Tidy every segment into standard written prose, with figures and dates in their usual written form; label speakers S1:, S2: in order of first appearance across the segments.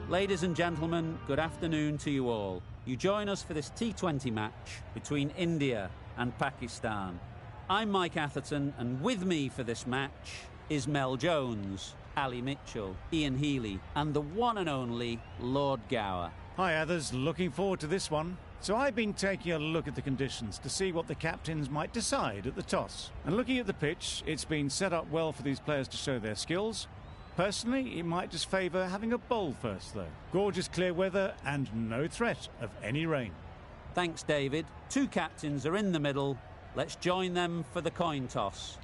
S1: Ladies and gentlemen, good afternoon to you all. You join us for this T20 match between India and Pakistan. I'm Mike Atherton, and with me for this match is Mel Jones, Ali Mitchell, Ian Healy, and the one and only Lord Gower.
S2: Hi others, looking forward to this one. So I've been taking a look at the conditions to see what the captains might decide at the toss. And looking at the pitch, it's been set up well for these players to show their skills. Personally, it might just favour having a bowl first though. Gorgeous clear weather and no threat of any rain.
S1: Thanks, David. Two captains are in the middle. Let's join them for the coin toss.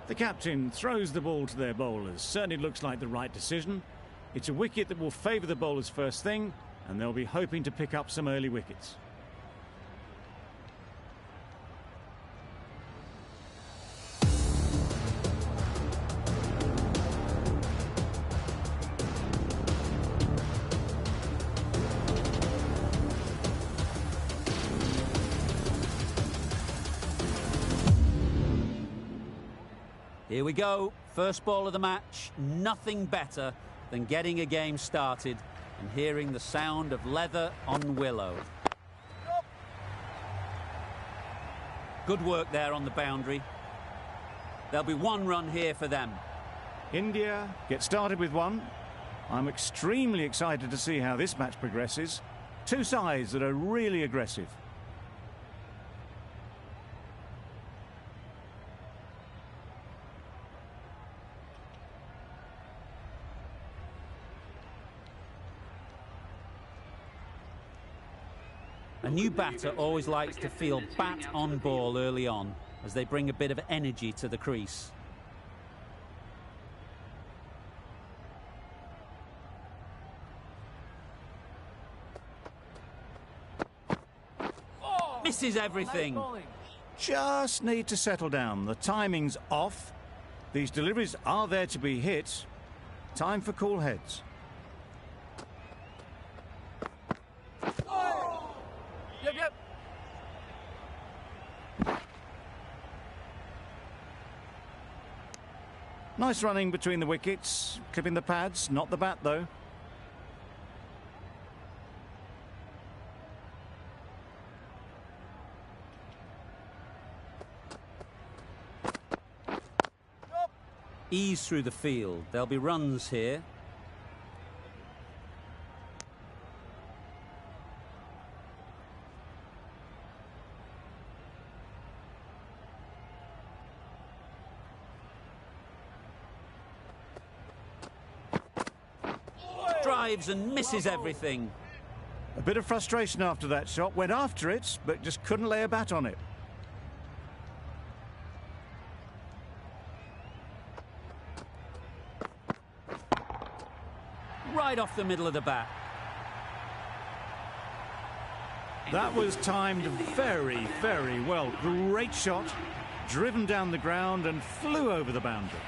S2: The captain throws the ball to their bowlers. Certainly looks like the right decision. It's a wicket that will favour the bowlers first thing, and they'll be hoping to pick up some early wickets.
S1: Here we go, first ball of the match. Nothing better than getting a game started and hearing the sound of leather on willow. Good work there on the boundary. There'll be one run here for them.
S2: India get started with one. I'm extremely excited to see how this match progresses. Two sides that are really aggressive.
S1: A new batter always likes to feel bat on ball early on, as they bring a bit of energy to the crease. Misses everything.
S2: Just need to settle down. The timing's off. These deliveries are there to be hit. Time for cool heads. Nice running between the wickets, clipping the pads, not the bat though.
S1: Ease through the field. There'll be runs here. Drives and misses everything.
S2: A bit of frustration after that shot. Went after it, but just couldn't lay a bat on it.
S1: Right off the middle of the bat.
S2: That was timed very, very well. Great shot. Driven down the ground and flew over the boundary.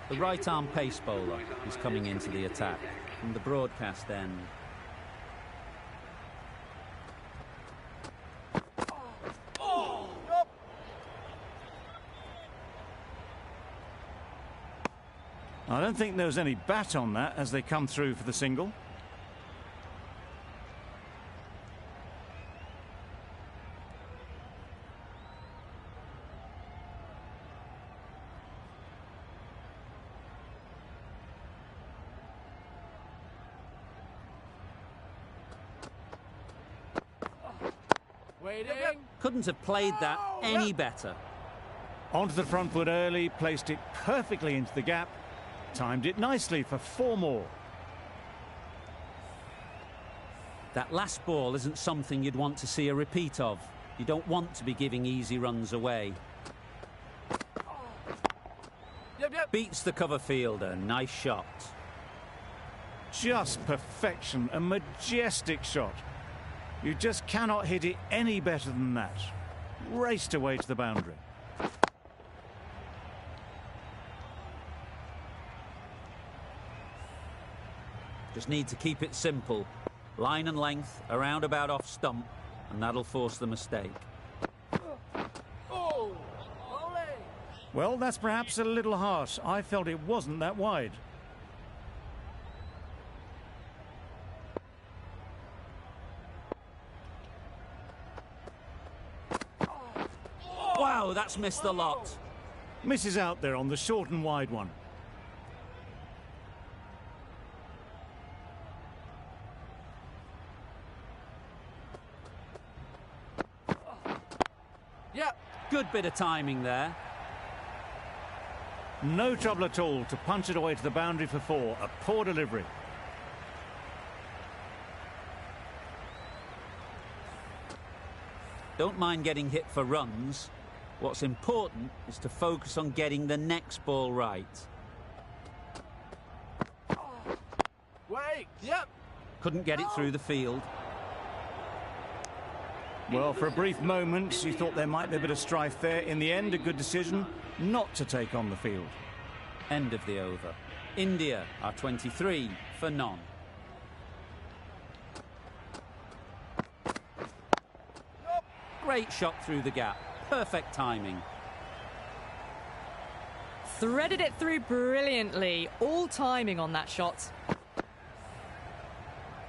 S1: The right-arm pace bowler is coming into the attack from the broadcast end.
S2: I don't think there was any bat on that as they come through for the single.
S1: Couldn't have played that any better.
S2: Onto the front foot early, placed it perfectly into the gap, timed it nicely for 4 more.
S1: That last ball isn't something you'd want to see a repeat of. You don't want to be giving easy runs away. Beats the cover fielder. Nice shot.
S2: Just perfection, a majestic shot. You just cannot hit it any better than that. Raced away to the boundary.
S1: Just need to keep it simple. Line and length, around about off stump, and that'll force the mistake.
S2: Well, that's perhaps a little harsh. I felt it wasn't that wide.
S1: Wow, that's missed a lot.
S2: Misses out there on the short and wide one.
S1: Yep, good bit of timing there.
S2: No trouble at all to punch it away to the boundary for 4. A poor delivery.
S1: Don't mind getting hit for runs. What's important is to focus on getting the next ball right.
S3: Wait, yep.
S1: Couldn't get it through the field.
S2: Well, for a brief moment, you thought there might be a bit of strife there. In the end, a good decision not to take on the field.
S1: End of the over. India are 23 for none. Great shot through the gap. Perfect timing.
S4: Threaded it through brilliantly. All timing on that shot.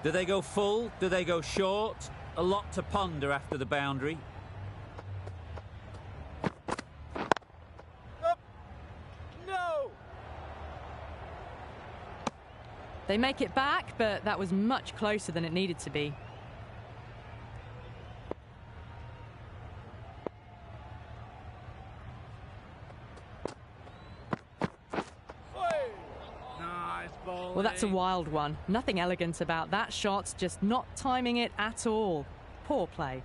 S1: Do they go full? Do they go short? A lot to ponder after the boundary.
S3: No!
S4: They make it back, but that was much closer than it needed to be. Well, that's a wild one. Nothing elegant about that shot, just not timing it at all. Poor play.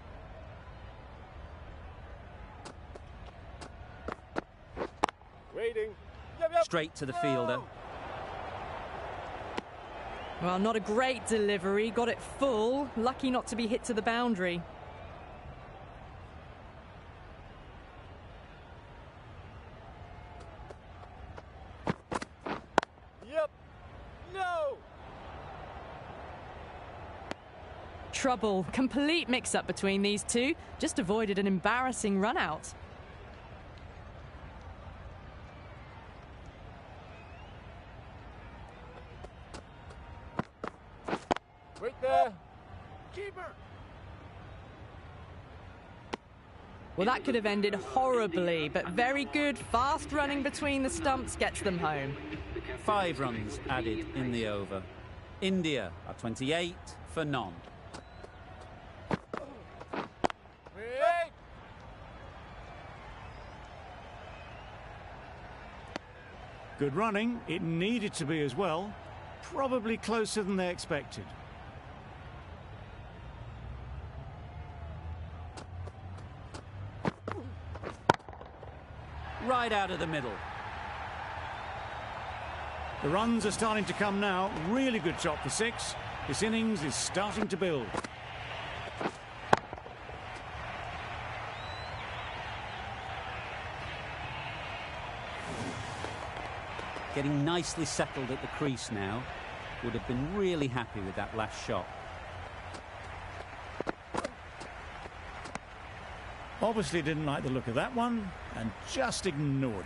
S3: Waiting.
S1: Straight to the fielder.
S4: Well, not a great delivery. Got it full. Lucky not to be hit to the boundary.
S3: Yep. No!
S4: Trouble. Complete mix-up between these two. Just avoided an embarrassing run-out.
S3: Wait there. Keeper.
S4: Well, that could have ended horribly, but very good. Fast running between the stumps gets them home.
S1: 5 runs added in the over. India are 28 for none.
S3: Wait.
S2: Good running. It needed to be as well. Probably closer than they expected.
S1: Right out of the middle.
S2: The runs are starting to come now. Really good shot for 6. This innings is starting to build.
S1: Getting nicely settled at the crease now. Would have been really happy with that last shot.
S2: Obviously didn't like the look of that one and just ignored it.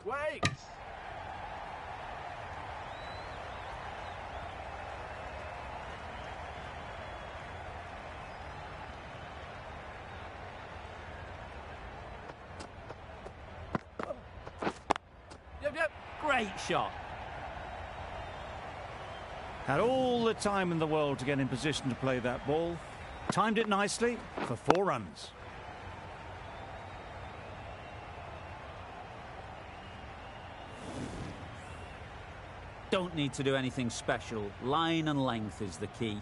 S3: Wait. Yep.
S1: Great shot.
S2: Had all the time in the world to get in position to play that ball. Timed it nicely for 4 runs.
S1: Don't need to do anything special. Line and length is the key.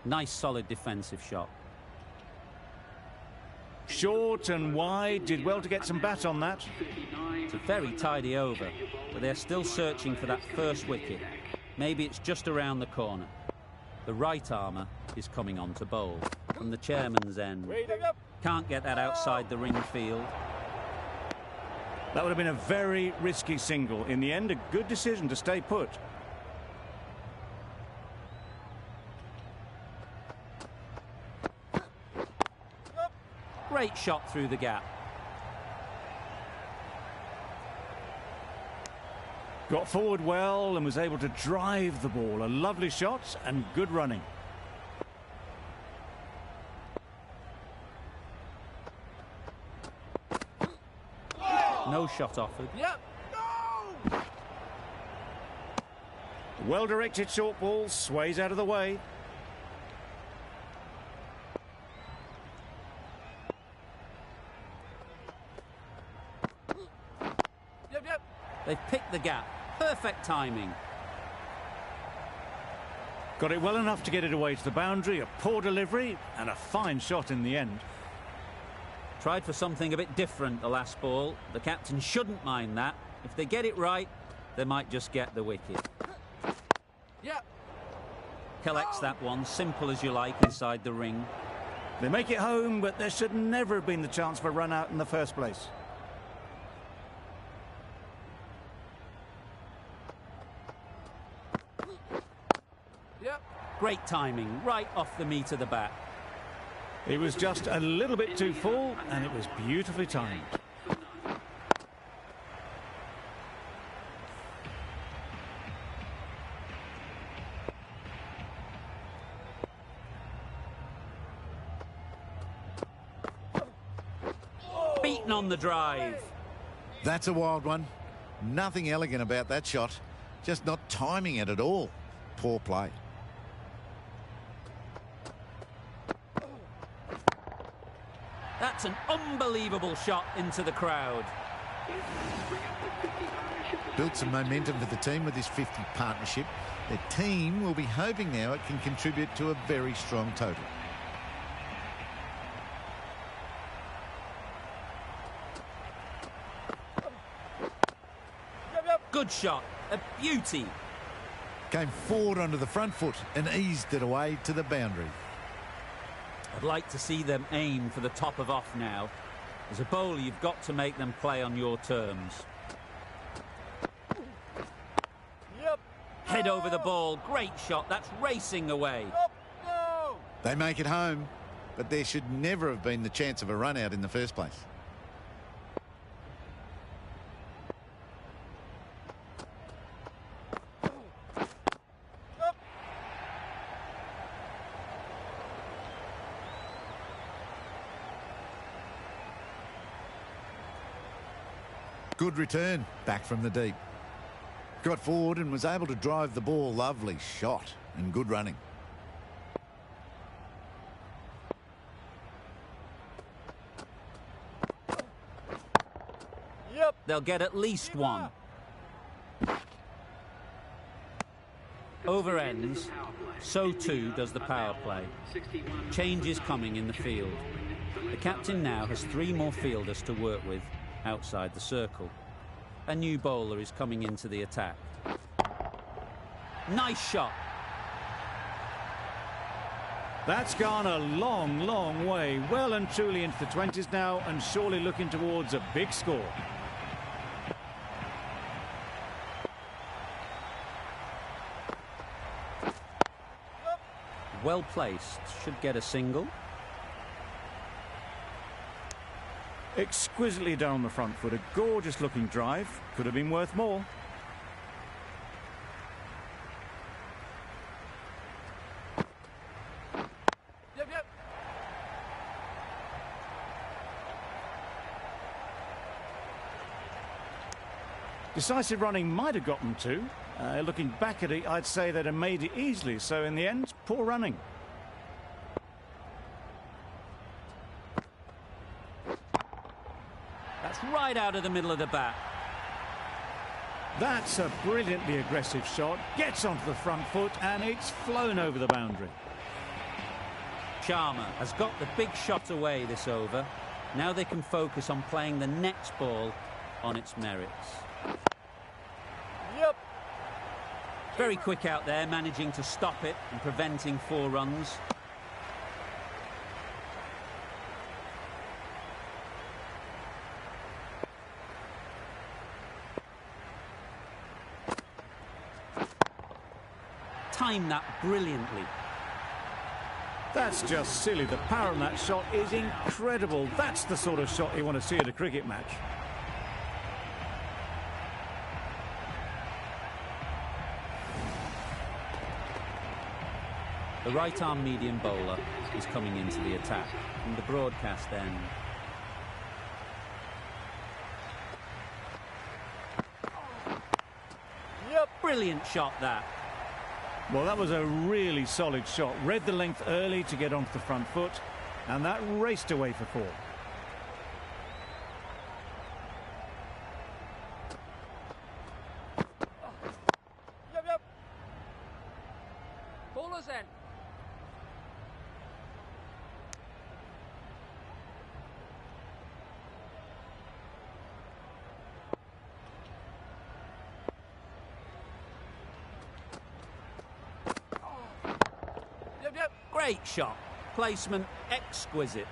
S1: Nice solid defensive shot.
S2: Short and wide, did well to get some bat on that.
S1: It's a very tidy over, but they're still searching for that first wicket. Maybe it's just around the corner. The right armour is coming on to bowl from the chairman's end. Can't get that outside the ring field.
S2: That would have been a very risky single. In the end, a good decision to stay put.
S1: Great shot through the gap.
S2: Got forward well and was able to drive the ball. A lovely shot and good running.
S1: No shot offered.
S3: Yep. No!
S2: Well-directed short ball, sways out of the way.
S3: Yep, yep.
S1: They've picked the gap. Perfect timing.
S2: Got it well enough to get it away to the boundary. A poor delivery and a fine shot in the end.
S1: Tried for something a bit different the last ball. The captain shouldn't mind that. If they get it right, they might just get the wicket.
S3: Yep.
S1: Collects that one, simple as you like, inside the ring.
S2: They make it home, but there should never have been the chance for a run out in the first place.
S3: Yep.
S1: Great timing, right off the meat of the bat.
S2: It was just a little bit too full, and it was beautifully timed.
S1: Beaten on the drive.
S5: That's a wild one. Nothing elegant about that shot. Just not timing it at all. Poor play.
S1: That's an unbelievable shot into the crowd.
S5: Built some momentum for the team with this 50 partnership. The team will be hoping now it can contribute to a very strong total.
S3: Yep, yep.
S1: Good shot, a beauty.
S5: Came forward onto the front foot and eased it away to the boundary.
S1: I'd like to see them aim for the top of off now. As a bowler, you've got to make them play on your terms.
S3: Yep.
S1: Head over the ball, great shot, that's racing away.
S3: Up. No!
S5: They make it home, but there should never have been the chance of a run out in the first place. Good return back from the deep. Got forward and was able to drive the ball. Lovely shot and good running.
S3: Yep.
S1: They'll get at least one. Over ends, so too does the power play. Change is coming in the field. The captain now has 3 more fielders to work with outside the circle. A new bowler is coming into the attack. Nice shot.
S2: That's gone a long, long way. Well and truly into the 20s now, and surely looking towards a big score.
S1: Well placed, should get a single.
S2: Exquisitely done on the front foot. A gorgeous looking drive. Could have been worth more.
S3: Yep, yep.
S2: Decisive running might have got them to. Looking back at it, I'd say they'd have made it easily. So in the end, poor running.
S1: That's right out of the middle of the bat.
S2: That's a brilliantly aggressive shot. Gets onto the front foot and it's flown over the boundary.
S1: Sharma has got the big shot away this over. Now they can focus on playing the next ball on its merits.
S3: Yep.
S1: Very quick out there, managing to stop it and preventing 4 runs. Timed that brilliantly.
S2: That's just silly. The power on that shot is incredible. That's the sort of shot you want to see at a cricket match.
S1: The right-arm medium bowler is coming into the attack from the broadcast end.
S3: Yep.
S1: Brilliant shot that.
S2: Well, that was a really solid shot. Read the length early to get onto the front foot, and that raced away for 4.
S3: Yep, yep. Bowler's end. Yep, yep.
S1: Great shot. Placement exquisite.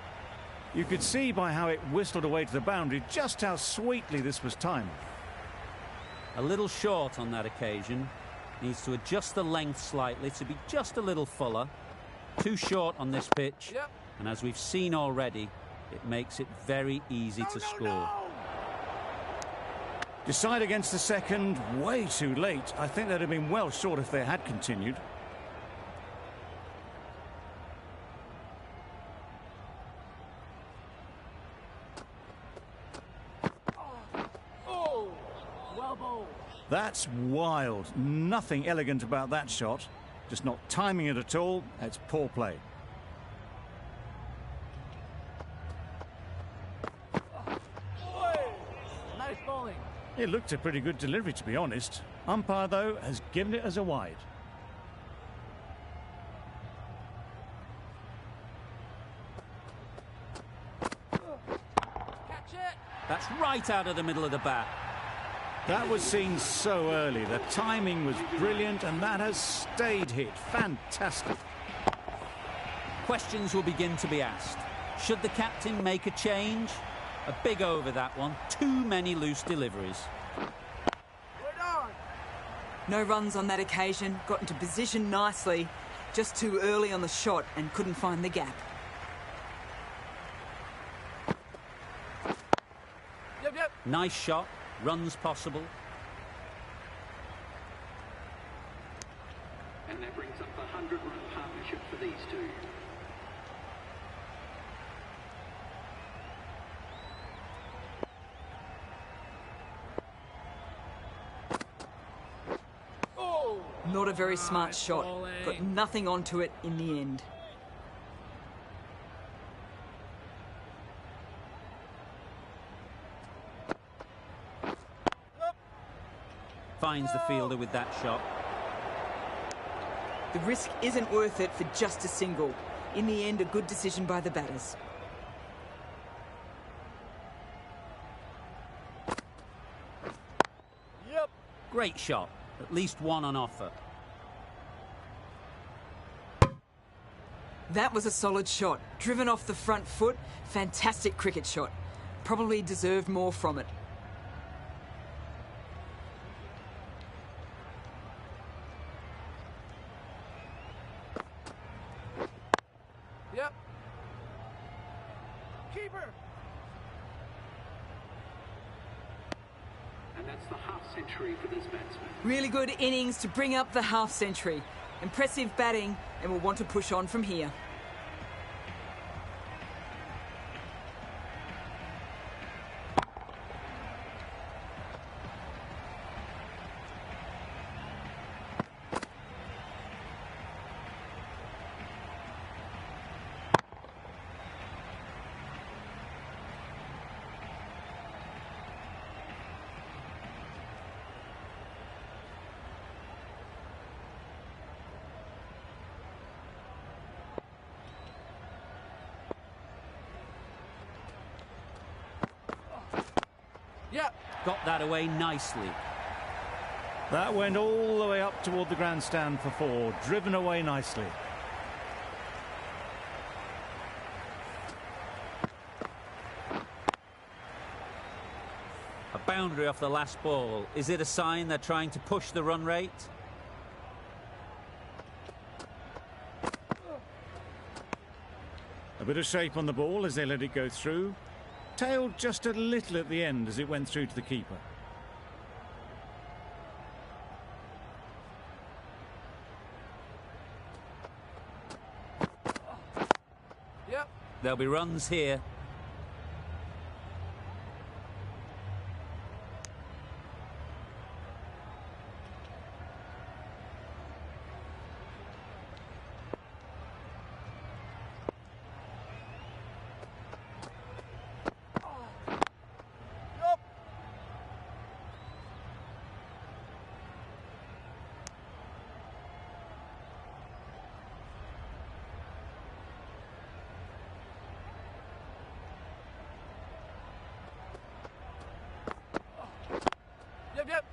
S2: You could see by how it whistled away to the boundary just how sweetly this was timed.
S1: A little short on that occasion. Needs to adjust the length slightly to be just a little fuller. Too short on this pitch.
S3: Yep.
S1: And as we've seen already, it makes it very easy to score.
S2: Decide against the second, way too late. I think they'd have been well short if they had continued.
S3: Oh, well bowled.
S2: That's wild. Nothing elegant about that shot. Just not timing it at all. That's poor play.
S3: Nice bowling.
S2: It looked a pretty good delivery, to be honest. Umpire, though, has given it as a wide.
S3: Catch it.
S1: That's right out of the middle of the bat.
S2: That was seen so early. The timing was brilliant, and that has stayed hit. Fantastic.
S1: Questions will begin to be asked. Should the captain make a change? A big over, that one. Too many loose deliveries.
S3: We're on.
S6: No runs on that occasion, got into position nicely, just too early on the shot and couldn't find the gap.
S3: Yep, yep.
S1: Nice shot. Runs possible.
S7: And that brings up a 100-run partnership for these two.
S3: Oh.
S6: Not a very smart
S3: Nice
S6: shot,
S3: bowling.
S6: got nothing onto it in the end.
S1: Finds the fielder with that shot.
S6: The risk isn't worth it for just a single. In the end, a good decision by the batters.
S3: Yep.
S1: Great shot. At least one on offer.
S6: That was a solid shot. Driven off the front foot. Fantastic cricket shot. Probably deserved more from it.
S3: Yep. Keeper.
S7: And that's the half-century for this batsman.
S6: Really good innings to bring up the half-century. Impressive batting, and will want to push on from here.
S3: Yep.
S1: Got that away nicely.
S2: That went all the way up toward the grandstand for 4, driven away nicely.
S1: A boundary off the last ball. Is it a sign they're trying to push the run rate?
S2: A bit of shape on the ball as they let it go through. Tailed just a little at the end as it went through to the keeper.
S3: Yep.
S1: There'll be runs here.
S3: Yep.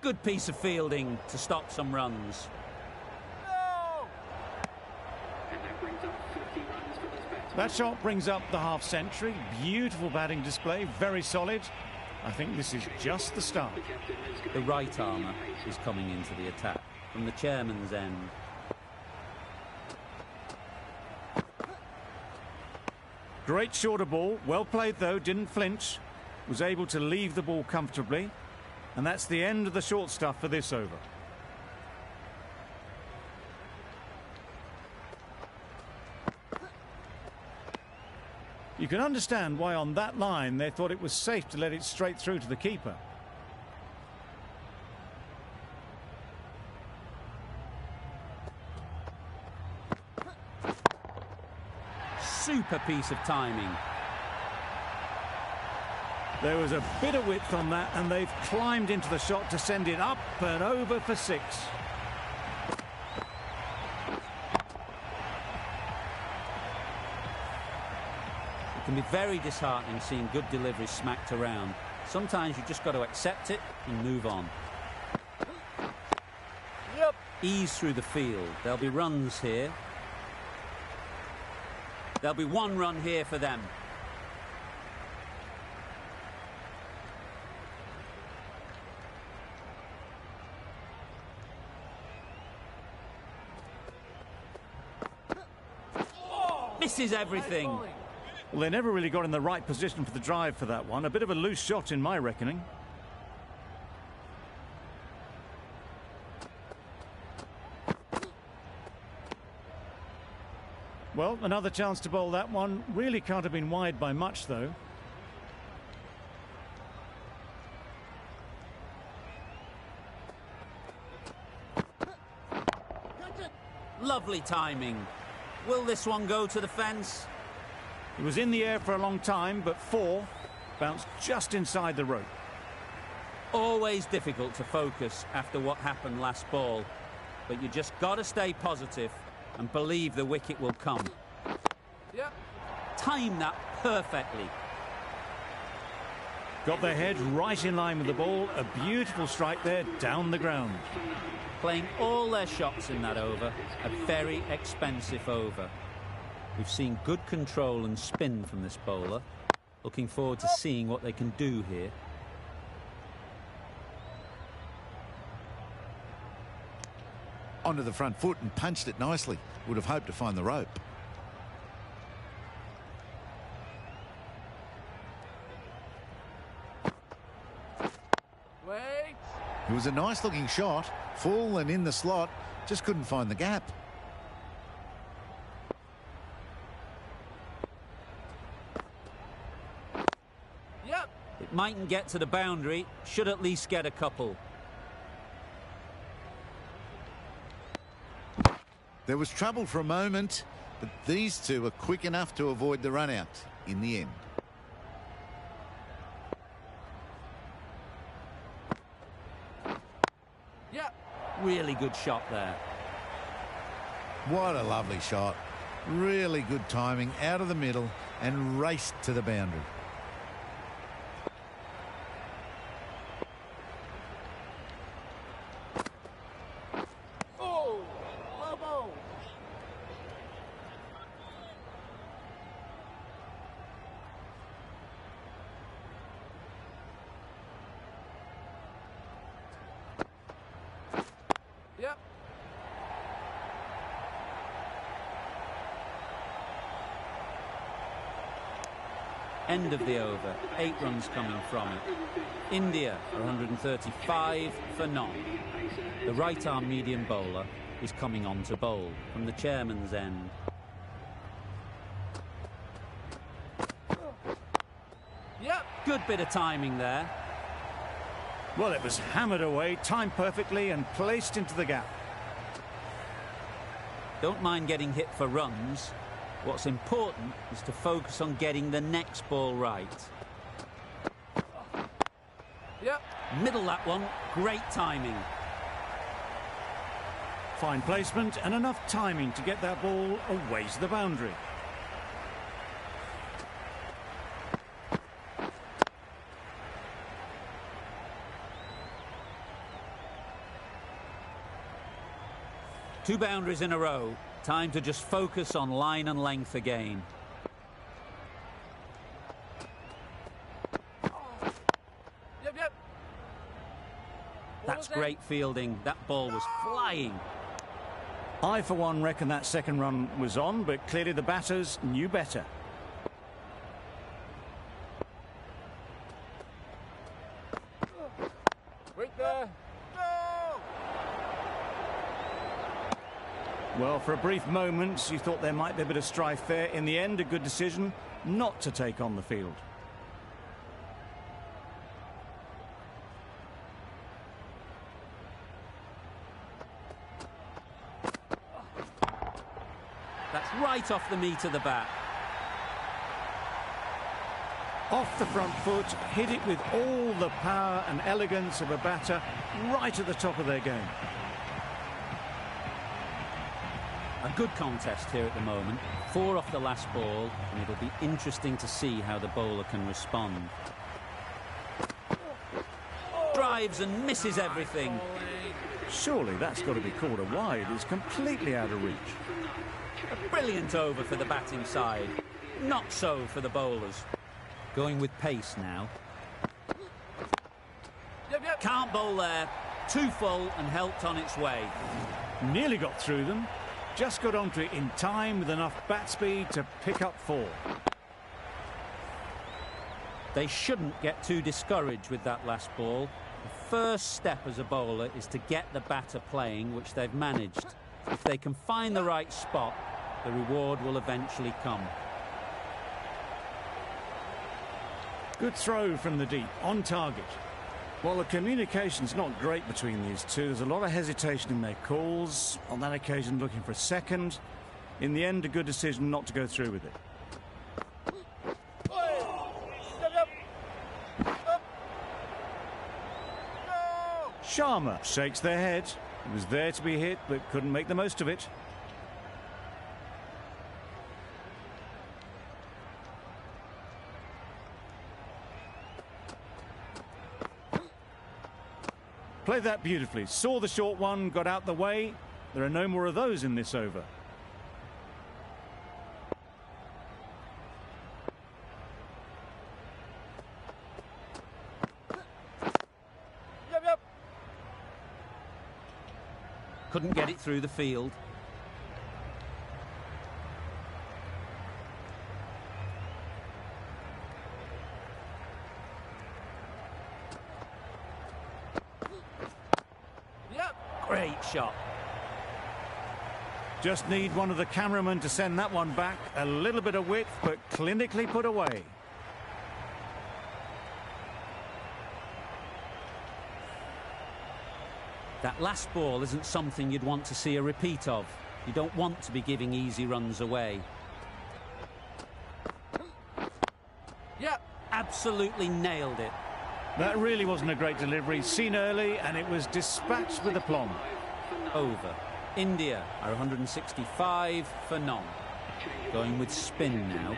S1: Good piece of fielding to stop some runs.
S7: And that brings up 50 runs for this batsman.
S2: That shot brings up the half-century. Beautiful batting display, very solid. I think this is just the start.
S7: The captain is
S1: The right armour is coming into the attack from the chairman's end.
S2: Great shorter ball, well played though, didn't flinch. Was able to leave the ball comfortably. And that's the end of the short stuff for this over. You can understand why on that line they thought it was safe to let it straight through to the keeper.
S1: Super piece of timing.
S2: There was a bit of width on that, and they've climbed into the shot to send it up and over for 6.
S1: It can be very disheartening seeing good deliveries smacked around. Sometimes you just got to accept it and move on.
S3: Yep.
S1: Ease through the field. There'll be runs here. There'll be 1 run here for them. Misses everything.
S2: Well, they never really got in the right position for the drive for that one. A bit of a loose shot in my reckoning. Well, another chance to bowl that one. Really can't have been wide by much, though.
S1: Lovely timing. Will this one go to the fence?
S2: It was in the air for a long time, but 4 bounced just inside the rope.
S1: Always difficult to focus after what happened last ball, but you just got to stay positive and believe the wicket will come.
S3: Yep.
S1: Time that perfectly.
S2: Got their head right in line with the ball. A beautiful strike there down the ground.
S1: Playing all their shots in that over, a very expensive over. We've seen good control and spin from this bowler. Looking forward to seeing what they can do here.
S5: Onto the front foot and punched it nicely. Would have hoped to find the rope.
S3: Wait.
S5: It was a nice looking shot, full and in the slot, just couldn't find the gap.
S3: Yep.
S1: It mightn't get to the boundary, should at least get a couple.
S5: There was trouble for a moment, But these two are quick enough to avoid the run out in the end.
S3: Yep.
S1: Really good shot there.
S5: What a lovely shot. Really good timing out of the middle and raced to the boundary.
S3: Oh, low ball. Yep.
S1: End of the over. 8 runs coming from it. India are 135 for none. The right-arm medium bowler is coming on to bowl from the chairman's end.
S3: Yep.
S1: Good bit of timing there.
S2: Well, it was hammered away, timed perfectly and placed into the gap.
S1: Don't mind getting hit for runs. What's important is to focus on getting the next ball right.
S3: Yep.
S1: Middle that one. Great timing.
S2: Fine placement and enough timing to get that ball away to the boundary.
S1: Two boundaries in a row. Time to just focus on line and length again.
S3: Yep, yep.
S1: That's great fielding. That ball was flying.
S2: I, for one, reckon that second run was on, but clearly the batters knew better.
S3: Wait there. No!
S2: Well, for a brief moment, you thought there might be a bit of strife there. In the end, a good decision not to take on the field.
S1: That's right off the meat of the bat.
S2: Off the front foot, hit it with all the power and elegance of a batter, right at the top of their game.
S1: A good contest here at the moment. 4 off the last ball, and it'll be interesting to see how the bowler can respond. Drives and misses everything.
S2: Surely that's got to be called a wide. It's completely out of reach.
S1: A brilliant over for the batting side. Not so for the bowlers. Going with pace now.
S3: Yep, yep.
S1: Can't bowl there. Too full and helped on its way.
S2: Nearly got through them. Just got onto it in time with enough bat speed to pick up 4.
S1: They shouldn't get too discouraged with that last ball. The first step as a bowler is to get the batter playing, which they've managed. If they can find the right spot, the reward will eventually come.
S2: Good throw from the deep, on target. Well, the communication's not great between these two. There's a lot of hesitation in their calls. On that occasion, looking for a second. In the end, a good decision not to go through with it.
S3: Yep, yep. Up. No!
S2: Sharma shakes their head. It was there to be hit, but couldn't make the most of it. Played that beautifully. Saw the short one, got out the way. There are no more of those in this over.
S3: Yep, yep.
S1: Couldn't get it through the field.
S3: Yep.
S1: Great shot.
S2: Just need one of the cameramen to send that one back. A little bit of width, but clinically put away.
S1: That last ball isn't something you'd want to see a repeat of. You don't want to be giving easy runs away.
S3: Yeah.
S1: Absolutely nailed it.
S2: That really wasn't a great delivery. Seen early, and it was dispatched with aplomb.
S1: Over. India are 165 for none. Going with spin now.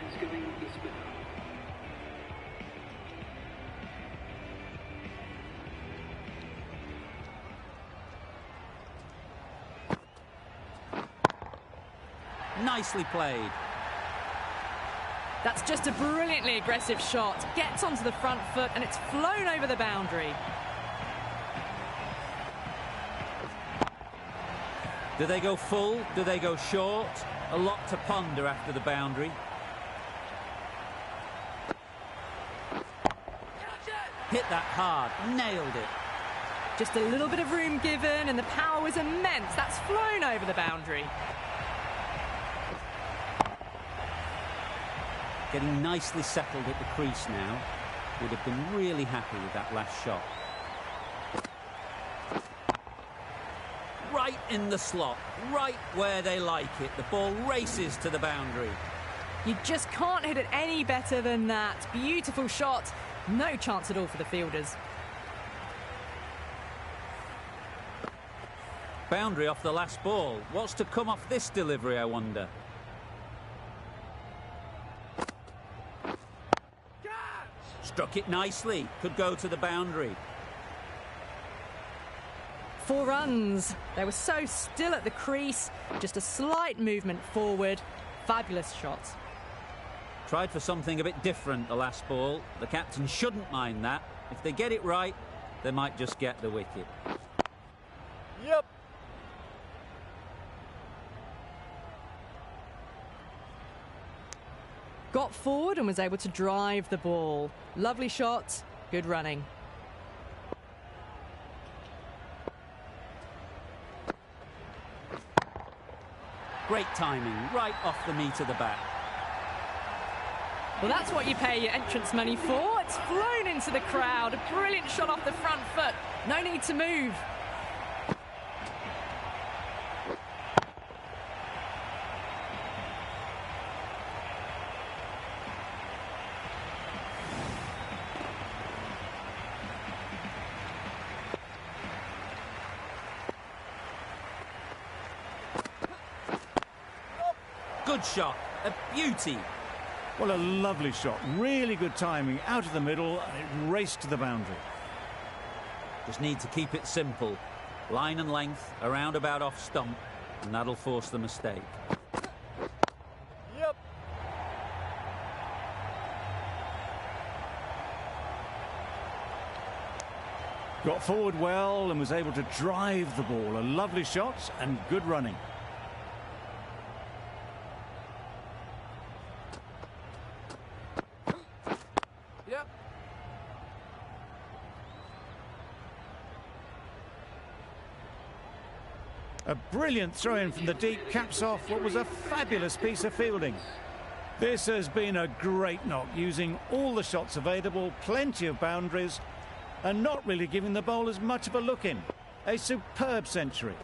S1: Nicely played.
S4: That's just a brilliantly aggressive shot. Gets onto the front foot and it's flown over the boundary.
S1: Do they go full? Do they go short? A lot to ponder after the boundary. Hit that hard. Nailed it.
S4: Just a little bit of room given and the power was immense. That's flown over the boundary.
S1: Getting nicely settled at the crease now. Would have been really happy with that last shot. Right in the slot, right where they like it. The ball races to the boundary.
S4: You just can't hit it any better than that. Beautiful shot. No chance at all for the fielders.
S1: Boundary off the last ball. What's to come off this delivery, I wonder? Struck it nicely. Could go to the boundary.
S4: 4 runs. They were so still at the crease. Just a slight movement forward. Fabulous shots.
S1: Tried for something a bit different the last ball. The captain shouldn't mind that. If they get it right, they might just get the wicket.
S3: Yep.
S4: Got forward and was able to drive the ball. Lovely shot. Good running.
S1: Great timing, right off the meat of the bat.
S4: Well, that's what you pay your entrance money for. It's flown into the crowd. A brilliant shot off the front foot. No need to move.
S1: Good shot, a beauty.
S2: Well, a lovely shot. Really good timing. Out of the middle, and it raced to the boundary.
S1: Just need to keep it simple. Line and length, around about off stump, and that'll force the mistake.
S3: Yep.
S2: Got forward well and was able to drive the ball. A lovely shot and good running.
S3: Yep.
S2: A brilliant throw-in from the deep caps off what was a fabulous piece of fielding. This has been a great knock, using all the shots available, plenty of boundaries, and not really giving the bowlers much of a look in. A superb century.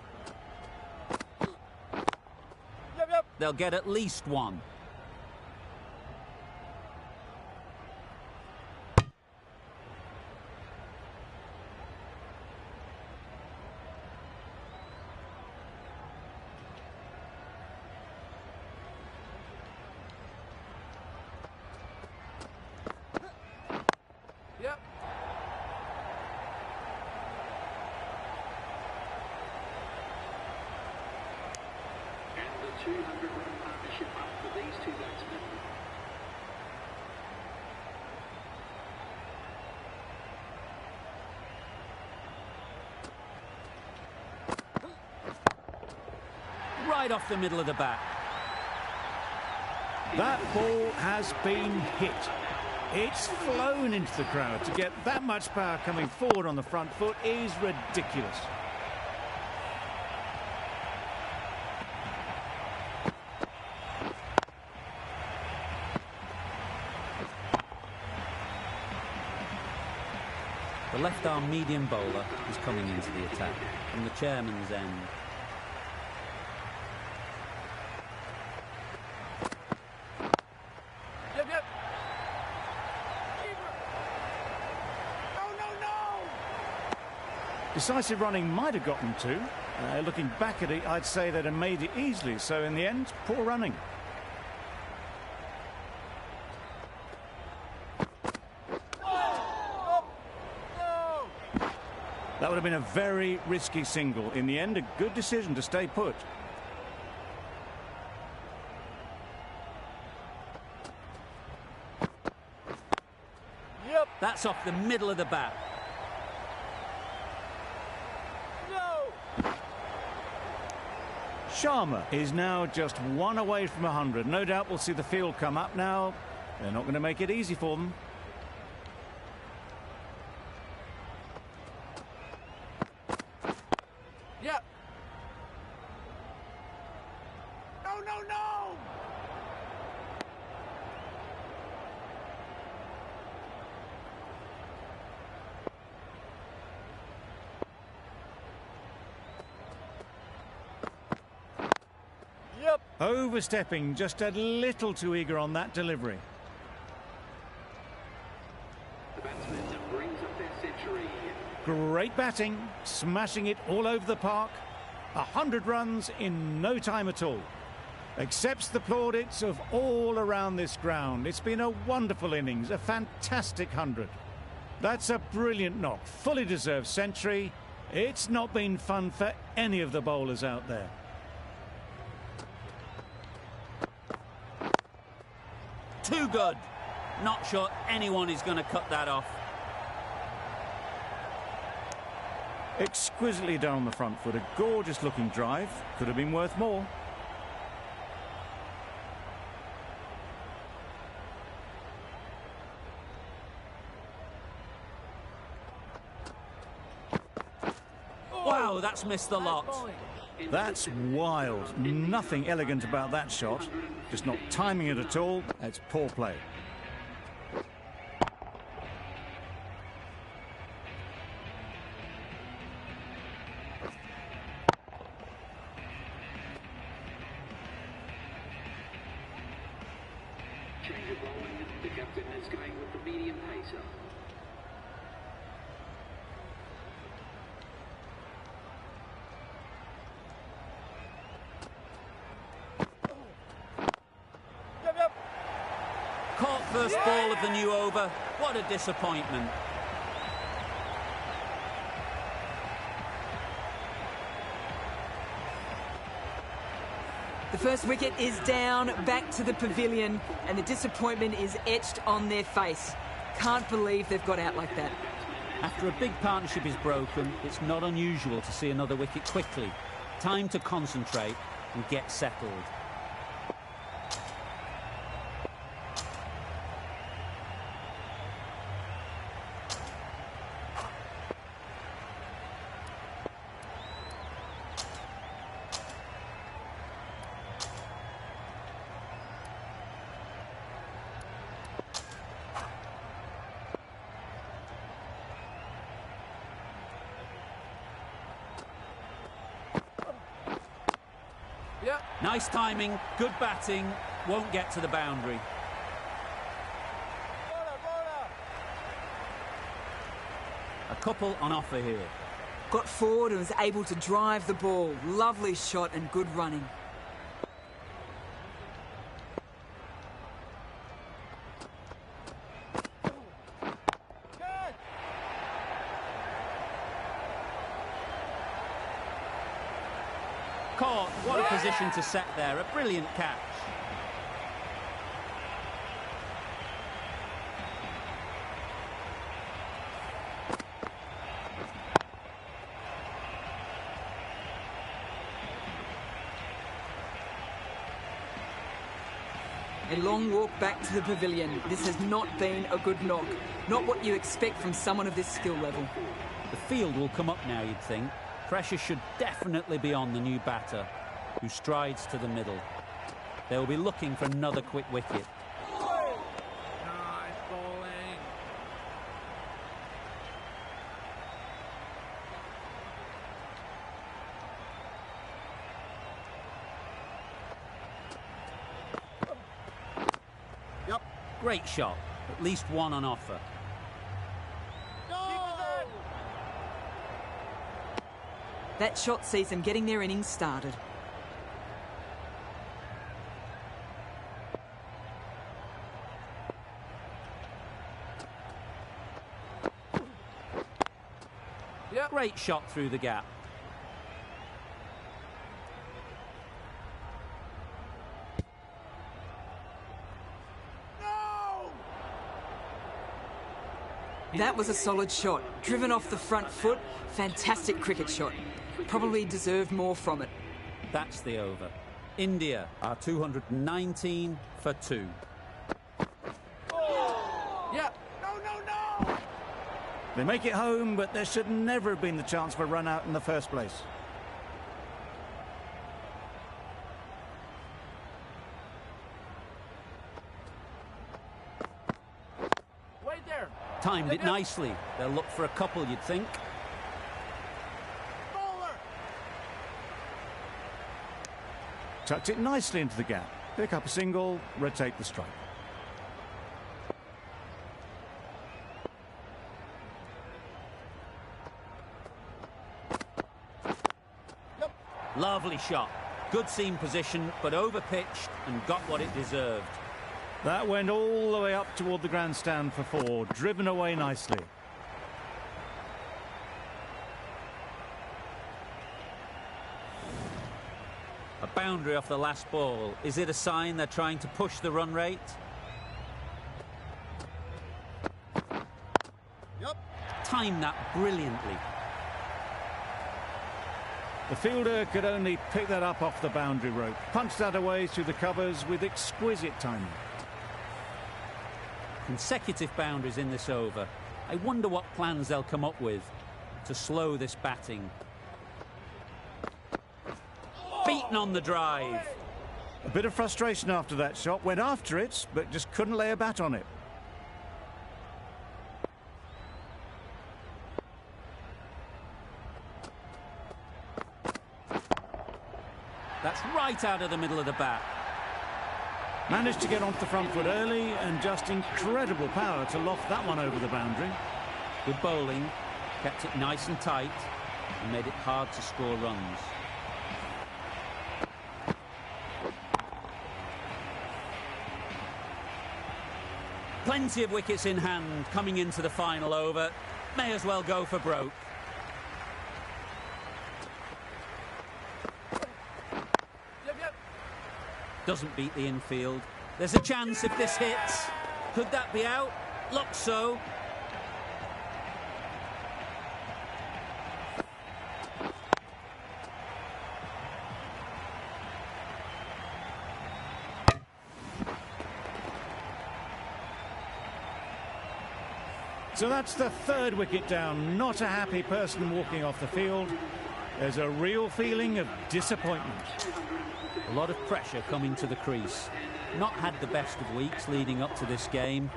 S3: Yep, yep.
S1: They'll get at least one.
S3: Yep.
S7: And the 200-run partnership up for these two batsmen.
S1: Right off the middle of the bat.
S2: That ball has been hit. It's flown into the crowd. To get that much power coming forward on the front foot is ridiculous.
S1: The left-arm medium bowler is coming into the attack from the chairman's end.
S2: Decisive running might have gotten two. Looking back at it, I'd say they'd have made it easily. So in the end, poor running. That would have been a very risky single. In the end, a good decision to stay put.
S3: Yep.
S1: That's off the middle of the bat.
S3: No.
S2: Sharma is now just one away from 100. No doubt we'll see the field come up now. They're not going to make it easy for them.
S3: Yep. No, no, no. Yep.
S2: Overstepping, just a little too eager on that delivery.
S7: The batsman brings up their century.
S2: Great batting, smashing it all over the park. 100 runs in no time at all. Accepts the plaudits of all around this ground. It's been a wonderful innings, a fantastic 100. That's a brilliant knock, fully deserved century. It's not been fun for any of the bowlers out there.
S1: Too good. Not sure anyone is going to cut that off.
S2: Exquisitely done on the front foot. A gorgeous looking drive. Could have been worth more.
S1: Wow, that's missed the lot.
S2: That's wild. Nothing elegant about that shot. Just not timing it at all. That's poor play.
S7: Change of bowling. The captain is going with the medium pacer.
S3: Yep, yep.
S1: Caught first ball of the new over. What a disappointment.
S6: The first wicket is down, back to the pavilion, and the disappointment is etched on their face. Can't believe they've got out like that.
S1: After a big partnership is broken, it's not unusual to see another wicket quickly. Time to concentrate and get settled.
S3: Yep.
S1: Nice timing, good batting, won't get to the boundary.
S3: Bowler.
S1: A couple on offer here.
S6: Got forward and was able to drive the ball. Lovely shot and good running.
S3: Catch.
S1: Caught, what a position to set there, a brilliant catch.
S6: A long walk back to the pavilion. This has not been a good knock. Not what you expect from someone of this skill level.
S1: The field will come up now, you'd think. Pressure should definitely be on the new batter, who strides to the middle. They'll be looking for another quick wicket.
S3: Nice bowling.
S1: Yep. Great shot. At least one on offer.
S3: No.
S6: That shot sees them getting their innings started.
S3: Yep.
S1: Great shot through the gap.
S6: That was a solid shot. Driven off the front foot. Fantastic cricket shot. Probably deserved more from it.
S1: That's the over. India are 219 for 2.
S3: Yep. No.
S2: They make it home, but there should never have been the chance for a run out in the first place.
S3: Wait there.
S1: Timed it nicely. They'll look for a couple, you'd think.
S3: Bowler.
S2: Tucked it nicely into the gap. Pick up a single, rotate the strike.
S1: Lovely shot. Good seam position, but over-pitched and got what it deserved.
S2: That went all the way up toward the grandstand for 4, driven away nicely.
S1: A boundary off the last ball. Is it a sign they're trying to push the run rate?
S3: Yep.
S1: Timed that brilliantly.
S2: The fielder could only pick that up off the boundary rope. Punched that away through the covers with exquisite timing.
S1: Consecutive boundaries in this over. I wonder what plans they'll come up with to slow this batting. Beaten on the drive.
S2: A bit of frustration after that shot. Went after it, but just couldn't lay a bat on it.
S1: That's right out of the middle of the bat.
S2: Managed to get onto the front foot early and just incredible power to loft that one over the boundary.
S1: Good bowling, kept it nice and tight and made it hard to score runs. Plenty of wickets in hand coming into the final over. May as well go for broke.
S3: Yep.
S1: Doesn't beat the infield. There's a chance if this hits. Could that be out? Looks so.
S2: So that's the 3rd wicket down. Not a happy person walking off the field. There's a real feeling of disappointment.
S1: A lot of pressure coming to the crease. Not had the best of weeks leading up to this game,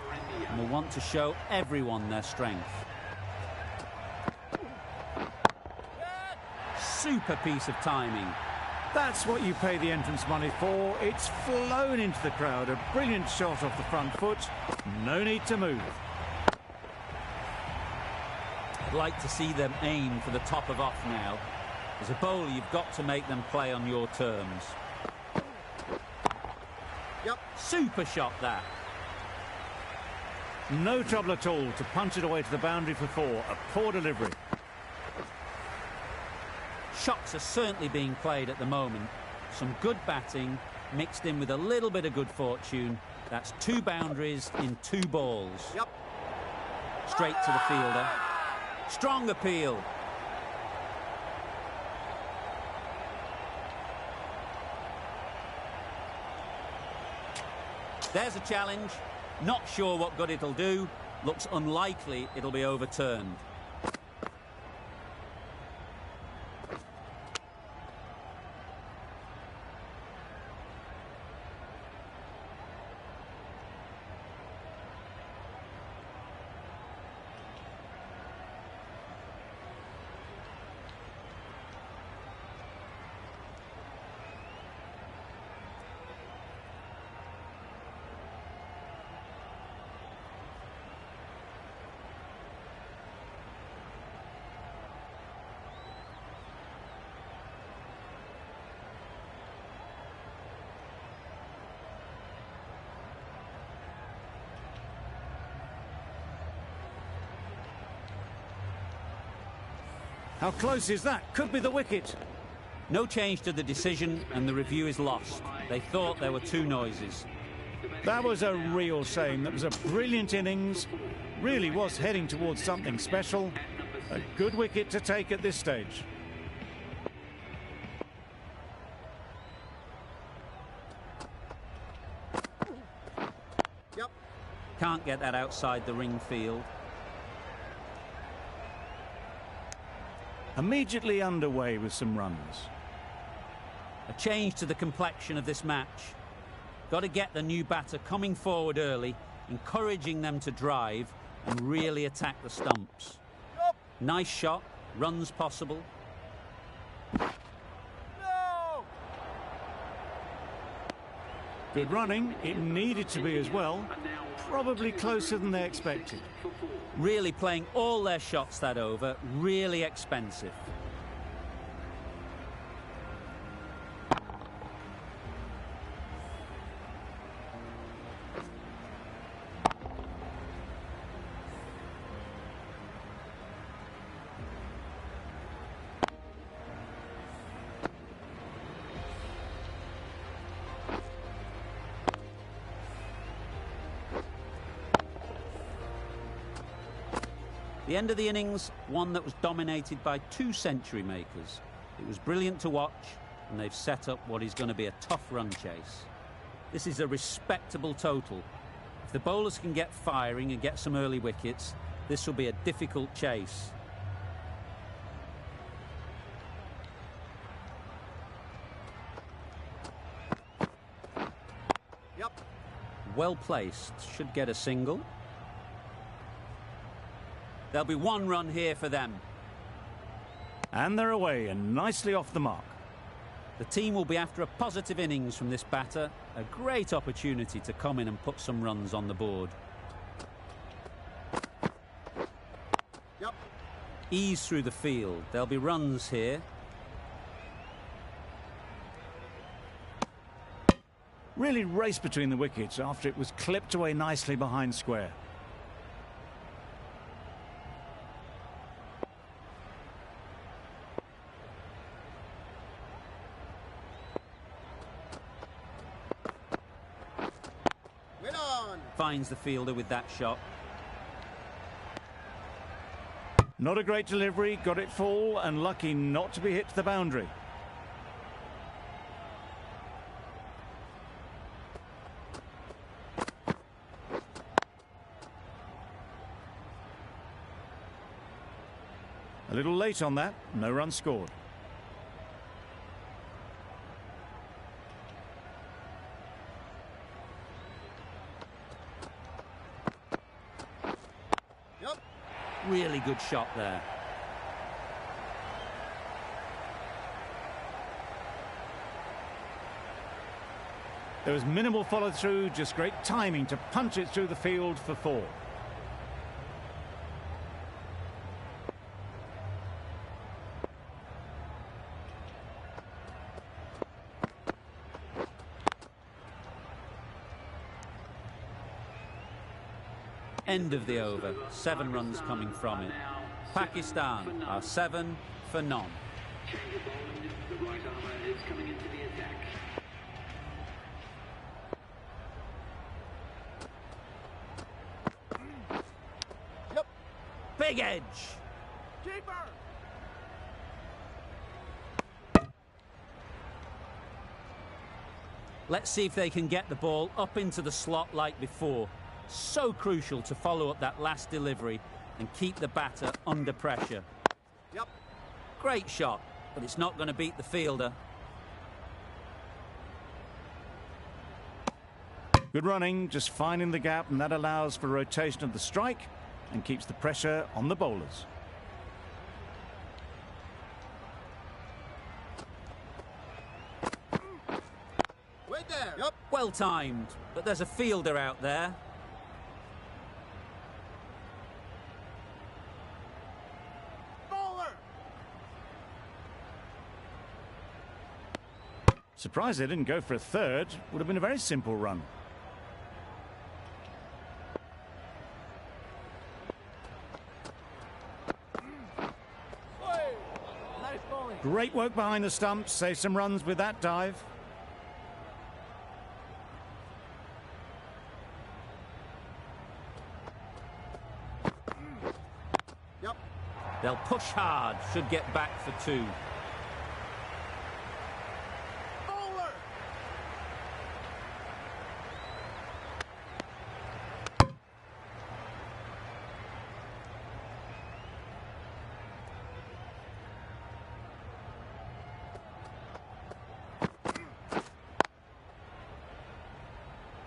S1: and will want to show everyone their strength. Super piece of timing.
S2: That's what you pay the entrance money for. It's flown into the crowd. A brilliant shot off the front foot. No need to move.
S1: I'd like to see them aim for the top of off now. As a bowler, you've got to make them play on your terms.
S3: Yep.
S1: Super shot that.
S2: No trouble at all to punch it away to the boundary for 4. A poor delivery.
S1: Shots are certainly being played at the moment. Some good batting mixed in with a little bit of good fortune. That's 2 boundaries in 2 balls.
S3: Yep.
S1: Straight to the fielder. Strong appeal. There's a challenge. Not sure what good it'll do. Looks unlikely it'll be overturned.
S2: How close is that? Could be the wicket.
S1: No change to the decision and the review is lost. They thought there were two noises.
S2: That was a real shame. That was a brilliant innings. Really was heading towards something special. A good wicket to take at this stage.
S1: Can't get that outside the ring field.
S2: Immediately underway with some runs.
S1: A change to the complexion of this match. Got to get the new batter coming forward early, encouraging them to drive and really attack the stumps. Nice shot, runs possible.
S2: Good running. It needed to be as well. Probably closer than they expected.
S1: Really playing all their shots that over, really expensive. The end of the innings, one that was dominated by two century makers. It was brilliant to watch, and they've set up what is going to be a tough run chase. This is a respectable total. If the bowlers can get firing and get some early wickets, this will be a difficult chase. Well placed, should get a single. There'll be one run here for them.
S2: And they're away and nicely off the mark.
S1: The team will be after a positive innings from this batter. A great opportunity to come in and put some runs on the board. Ease through the field. There'll be runs here.
S2: Really raced between the wickets after it was clipped away nicely behind square.
S1: Finds the fielder with that shot.
S2: Not a great delivery, got it full and lucky not to be hit to the boundary. A little late on that, no run scored.
S1: Really good shot there.
S2: There was minimal follow through, just great timing to punch it through the field for 4.
S1: End of the over. 7 runs coming from it. Pakistan are 7 for none.
S7: Change of bowling. The right armour is coming into the attack.
S1: Big edge.
S3: Keeper!
S1: Let's see if they can get the ball up into the slot like before. So crucial to follow up that last delivery and keep the batter under pressure. Great shot, but it's not going to beat the fielder.
S2: Good running, just finding the gap, and that allows for rotation of the strike and keeps the pressure on the bowlers.
S3: Wait there!
S1: Well timed, but there's a fielder out there.
S2: Surprised they didn't go for a third. Would have been a very simple run. Great work behind the stumps. Save some runs with that dive.
S3: Yep.
S1: They'll push hard, should get back for 2.
S3: Bowler.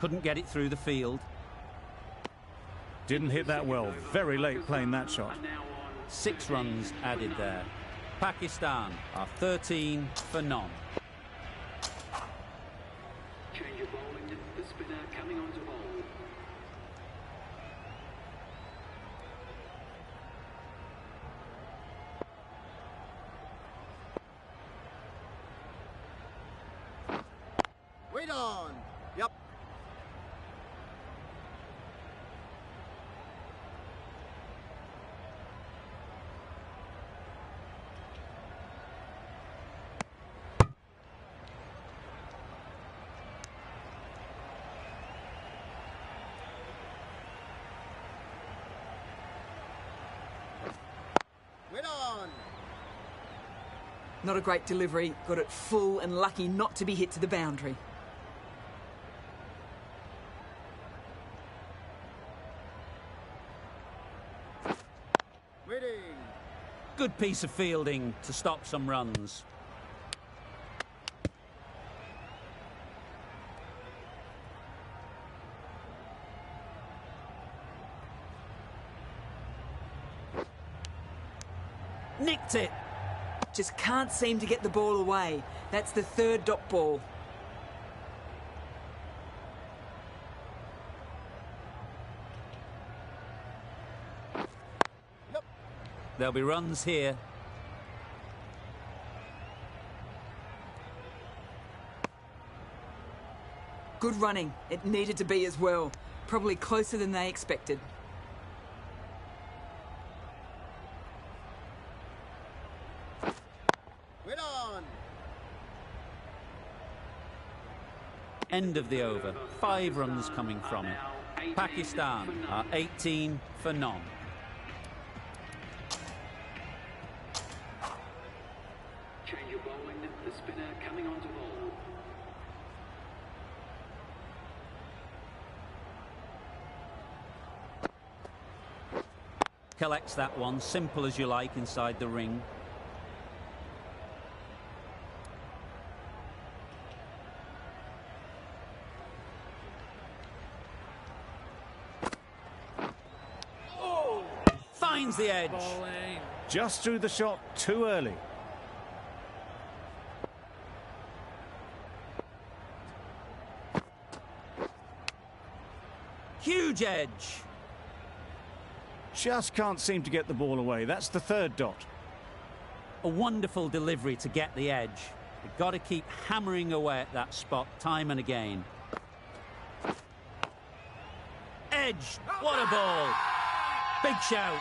S1: Couldn't get it through the field.
S2: Didn't hit that well. Very late playing that shot.
S1: 6 runs added there. Pakistan are 13 for none.
S7: Change of bowling. The spinner coming on to bowl.
S3: Wait on. Yep. Wait on.
S6: Not a great delivery. Got it full and lucky not to be hit to the boundary.
S3: Waiting.
S1: Good piece of fielding to stop some runs. Nicked it.
S6: Just can't seem to get the ball away. That's the 3rd dot ball.
S3: Yep.
S1: There'll be runs here.
S6: Good running. It needed to be as well. Probably closer than they expected.
S3: Wait on.
S1: End of the over. 5 runs coming from it. Pakistan are 18 for none.
S7: Change of bowling. The spinner coming on to bowl.
S1: Collects that one, simple as you like, inside the ring. Finds the edge.
S2: Just threw the shot too early.
S1: Huge edge.
S2: Just can't seem to get the ball away. That's the 3rd dot.
S1: A wonderful delivery to get the edge. You've got to keep hammering away at that spot time and again. Edge. What a ball. Big shout.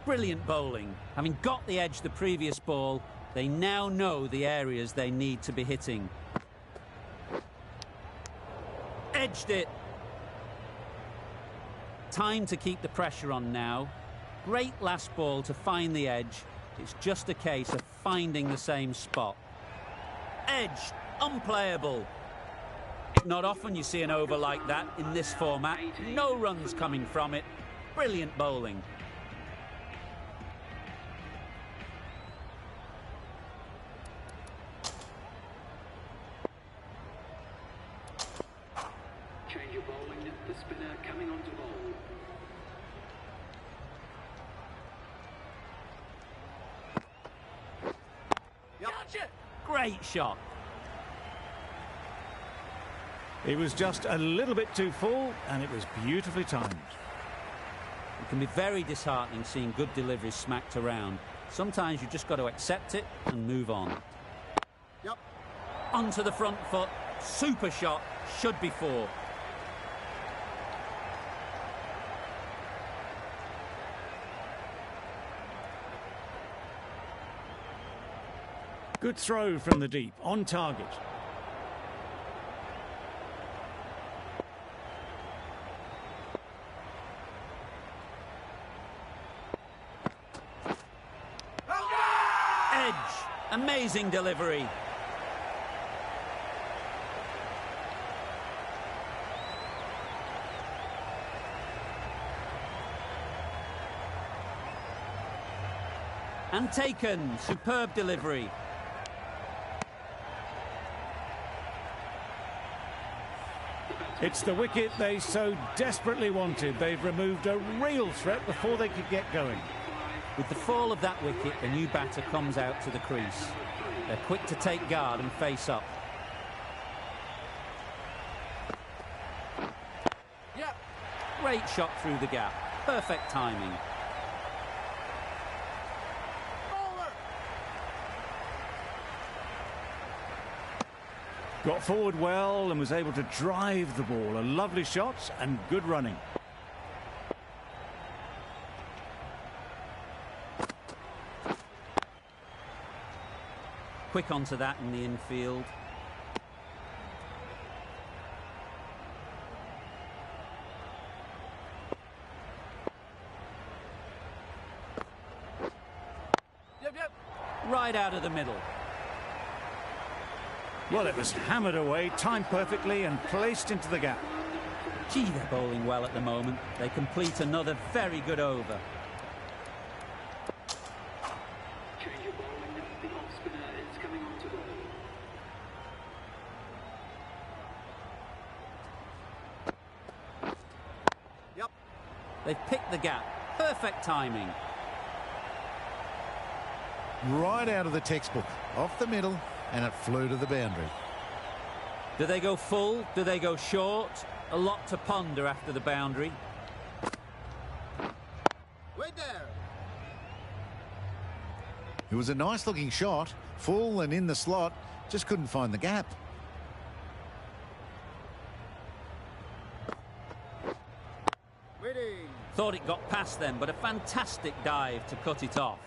S1: Brilliant bowling. Having got the edge the previous ball, they now know the areas they need to be hitting. Edged it. Time to keep the pressure on now. Great last ball to find the edge. It's just a case of finding the same spot. Edge, unplayable. Not often you see an over like that in this format. No runs coming from it. Brilliant bowling.
S7: Change of bowling. The spinner coming on to bowl.
S3: Yep.
S1: Great shot.
S2: It was just a little bit too full, and it was beautifully timed.
S1: It can be very disheartening seeing good deliveries smacked around. Sometimes you just got to accept it and move on.
S3: Yep.
S1: Onto the front foot. Super shot. Should be 4.
S2: Good throw from the deep, on target.
S1: Edge. Amazing delivery. And taken. Superb delivery.
S2: It's the wicket they so desperately wanted. They've removed a real threat before they could get going.
S1: With the fall of that wicket, the new batter comes out to the crease. They're quick to take guard and face up.
S3: Yep.
S1: Great shot through the gap. Perfect timing.
S3: Bowler.
S2: Got forward well and was able to drive the ball. A lovely shot and good running.
S1: Quick onto that in the infield.
S3: Yep.
S1: Right out of the middle.
S2: Well, it was hammered away, timed perfectly and placed into the gap.
S1: Gee, they're bowling well at the moment. They complete another very good over.
S7: Change of bowling. The off spinner is coming on to bowl.
S3: Yep.
S1: They've picked the gap. Perfect timing.
S5: Right out of the textbook, off the middle, and it flew to the boundary.
S1: Do they go full? Do they go short? A lot to ponder after the boundary.
S3: Wait there.
S5: It was a nice looking shot, full and in the slot, just couldn't find the gap.
S3: Waiting.
S1: Thought it got past them, but a fantastic dive to cut it off.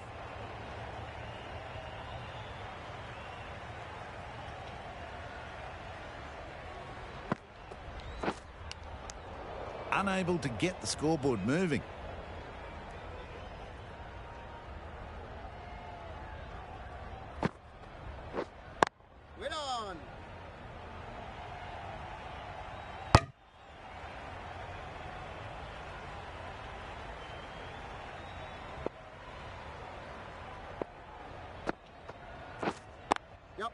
S5: Unable to get the scoreboard moving.
S3: Wait on. Yep.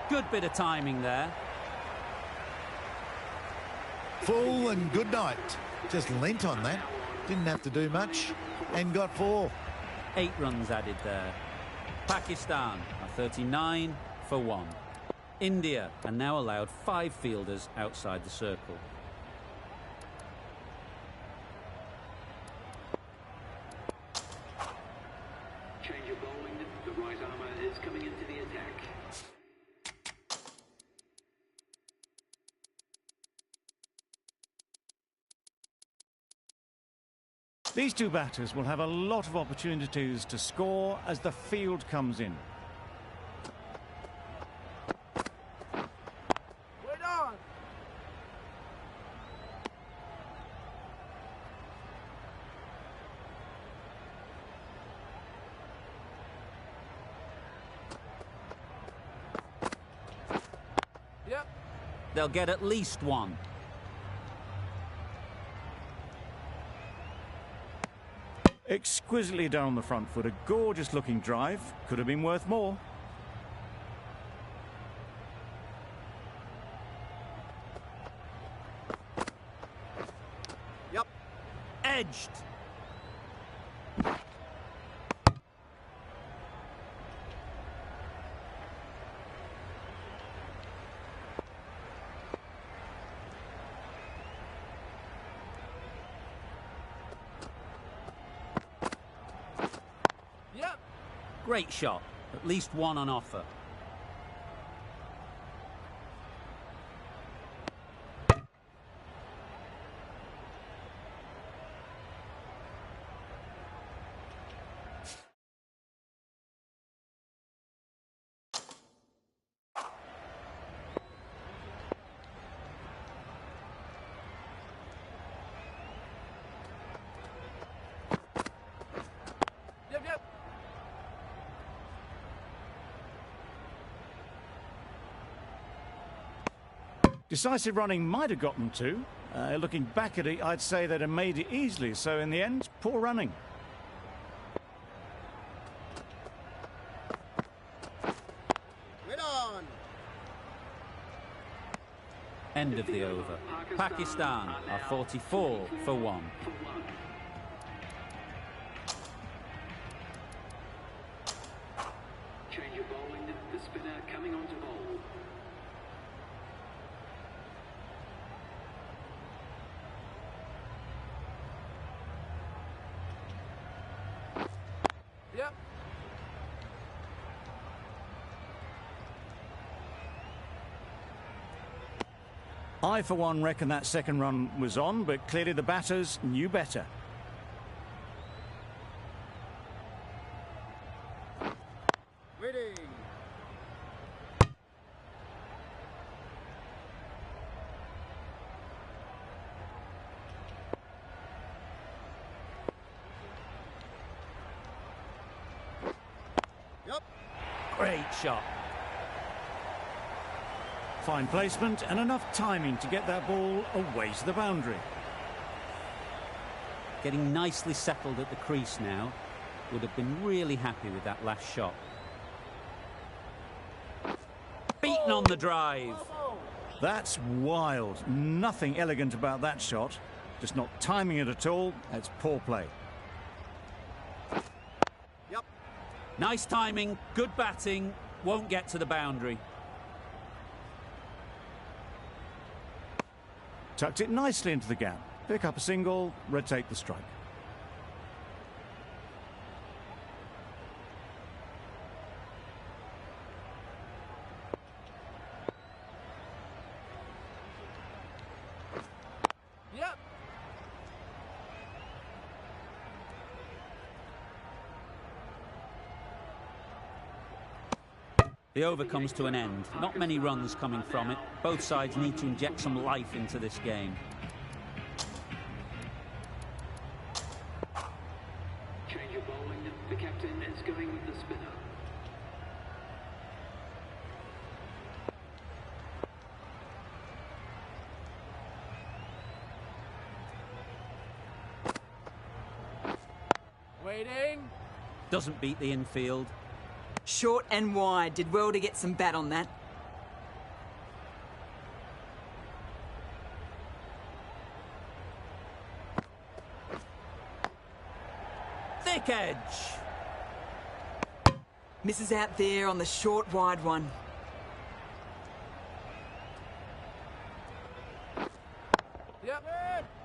S1: Good bit of timing there.
S5: Full and good night. Just leant on that. Didn't have to do much and got 4.
S1: 8 runs added there. Pakistan are 39 for 1. India are now allowed 5 fielders outside the circle.
S7: Change of bowling. The right armour is coming into the attack.
S2: These two batters will have a lot of opportunities to score as the field comes in.
S3: Wait on. Yep.
S1: They'll get at least 1.
S2: Exquisitely down the front foot, a gorgeous looking drive. Could have been worth more.
S3: Yep.
S1: Edged.
S3: Yep.
S1: Great shot. At least 1 on offer.
S2: Decisive running might have got them to. Looking back at it, I'd say they'd have made it easily. So in the end, poor running.
S3: Wait on.
S1: End of the over. Pakistan are 44 for 1.
S7: Change of bowling, the spinner coming on to bowl.
S3: Yep.
S2: I, for one, reckon that second run was on, but clearly the batters knew better.
S3: Waiting. Yep.
S1: Great shot.
S2: Fine placement and enough timing to get that ball away to the boundary.
S1: Getting nicely settled at the crease now. Would have been really happy with that last shot. Beaten on the drive.
S2: That's wild. Nothing elegant about that shot. Just not timing it at all. It's poor play.
S3: Yep.
S1: Nice timing, good batting, won't get to the boundary.
S2: Tucked it nicely into the gap. Pick up a single, rotate the strike.
S3: Yep.
S1: The over comes to an end. Not many runs coming from it. Both sides need to inject some life into this game.
S7: Change of bowling, the captain is going with the spinner.
S3: Waiting.
S1: Doesn't beat the infield.
S6: Short and wide. Did well to get some bat on that.
S1: Thick edge.
S6: Misses out there on the short, wide one.
S3: Yep.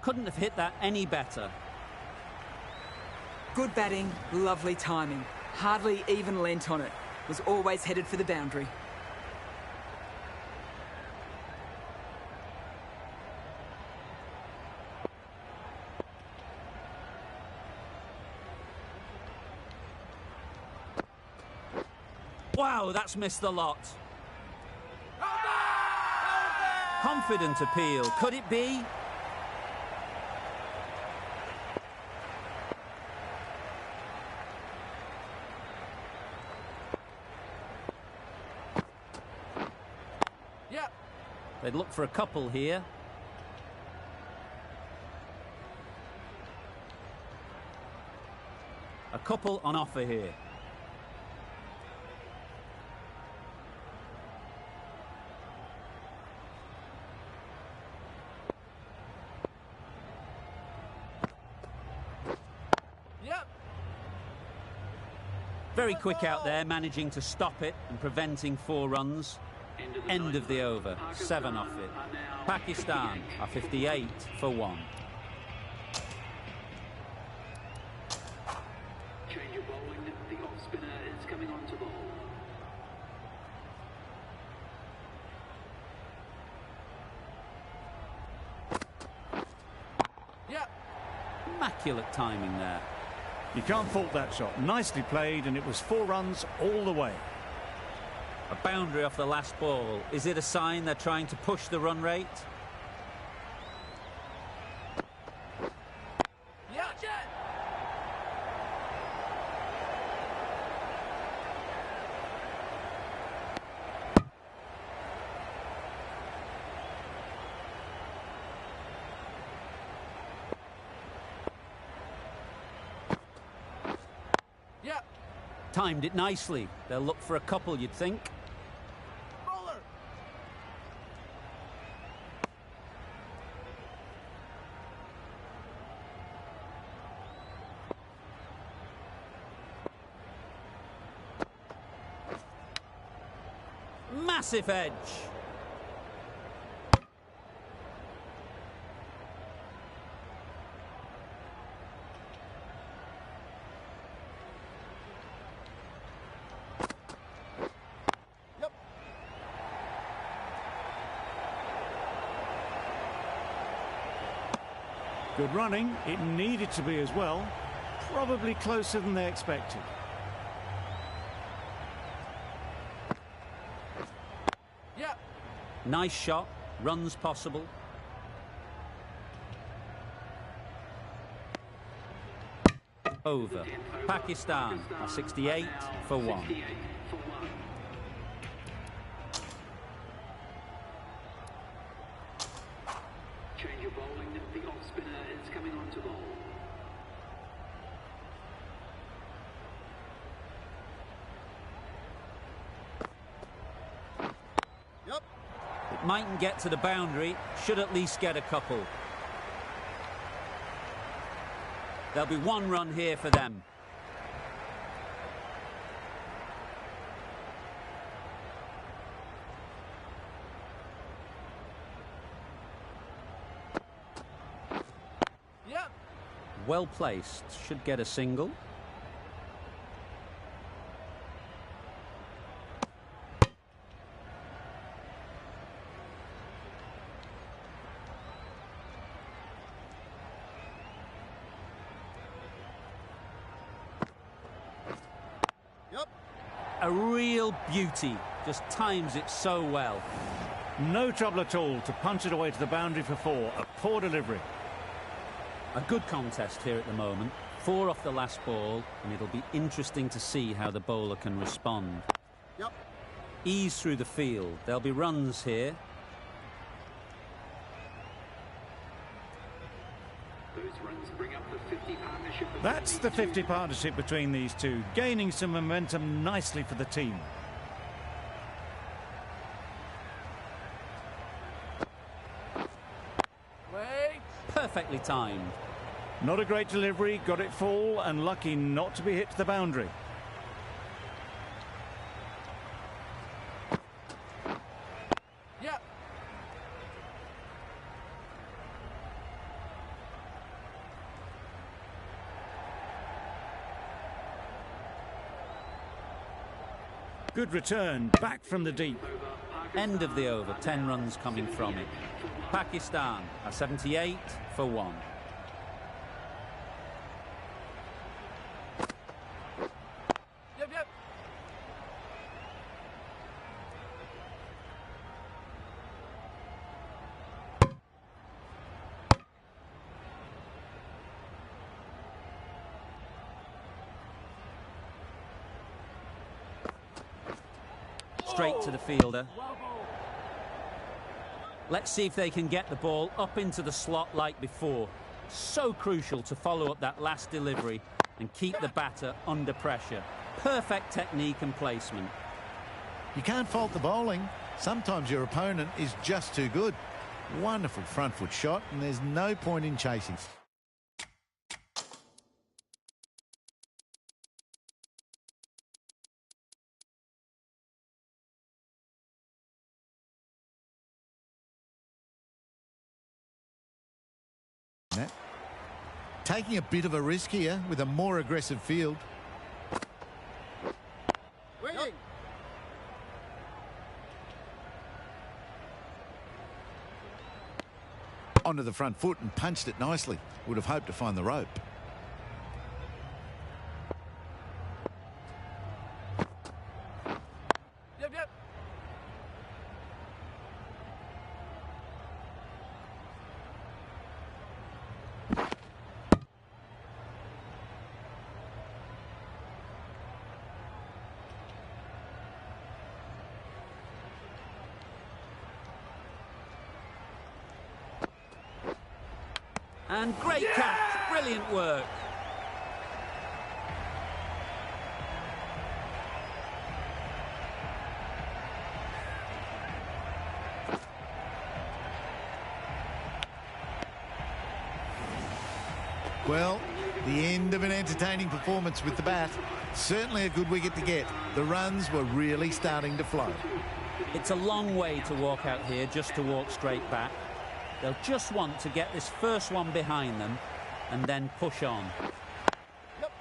S1: Couldn't have hit that any better.
S6: Good batting, lovely timing. Hardly even lent on it. Was always headed for the boundary.
S1: Wow, that's missed the lot. Confident appeal. Could it be?
S3: Yep.
S1: They'd look for a couple here. A couple on offer here.
S3: Yep.
S1: Very quick out there, managing to stop it and preventing 4 runs. End of the over, 7 off it. Pakistan are 58 for 1.
S7: Change of bowling, the off spinner is coming on to bowl.
S3: Yep.
S1: Immaculate timing there.
S2: You can't fault that shot. Nicely played, and it was 4 runs all the way.
S1: A boundary off the last ball. Is it a sign they're trying to push the run rate?
S3: Yep.
S1: Timed it nicely. They'll look for a couple, you'd think.
S3: Bowler.
S1: Massive edge.
S2: Good running. It needed to be as well. Probably closer than they expected.
S3: Yeah.
S1: Nice shot. Runs possible. Over. Pakistan are 68 for 1.
S7: 68 for 1. Change of bowling. The off spinner is coming on to bowl.
S1: It mightn't get to the boundary. Should at least get a couple. There'll be 1 run here for them.
S3: Yeah.
S1: Well placed. Should get a single. A real beauty. Just times it so well.
S2: No trouble at all to punch it away to the boundary for 4. A poor delivery.
S1: A good contest here at the moment. 4 off the last ball, and it'll be interesting to see how the bowler can respond. Ease through the field. There'll be runs here.
S7: Those runs bring up the 50 partnership.
S2: That's the 50 partnership between these two, gaining some momentum nicely for the team.
S3: Wait.
S1: Perfectly timed.
S2: Not a great delivery, got it full and lucky not to be hit to the boundary.
S3: Yeah.
S2: Good return, back from the deep.
S1: End of the over. 10 runs coming from it. Pakistan are 78 for 1.
S3: Yep, yep.
S1: Straight to the fielder. Let's see if they can get the ball up into the slot like before. So crucial to follow up that last delivery and keep the batter under pressure. Perfect technique and placement.
S5: You can't fault the bowling. Sometimes your opponent is just too good. Wonderful front foot shot, and there's no point in chasing. Taking a bit of a risk here with a more aggressive field.
S3: Waiting.
S5: Onto the front foot and punched it nicely. Would have hoped to find the rope.
S3: Yep, yep.
S1: And great catch. Brilliant work.
S5: Well, the end of an entertaining performance with the bat. Certainly a good wicket to get. The runs were really starting to flow.
S1: It's a long way to walk out here just to walk straight back. They'll just want to get this first one behind them and then push on.
S3: Yep.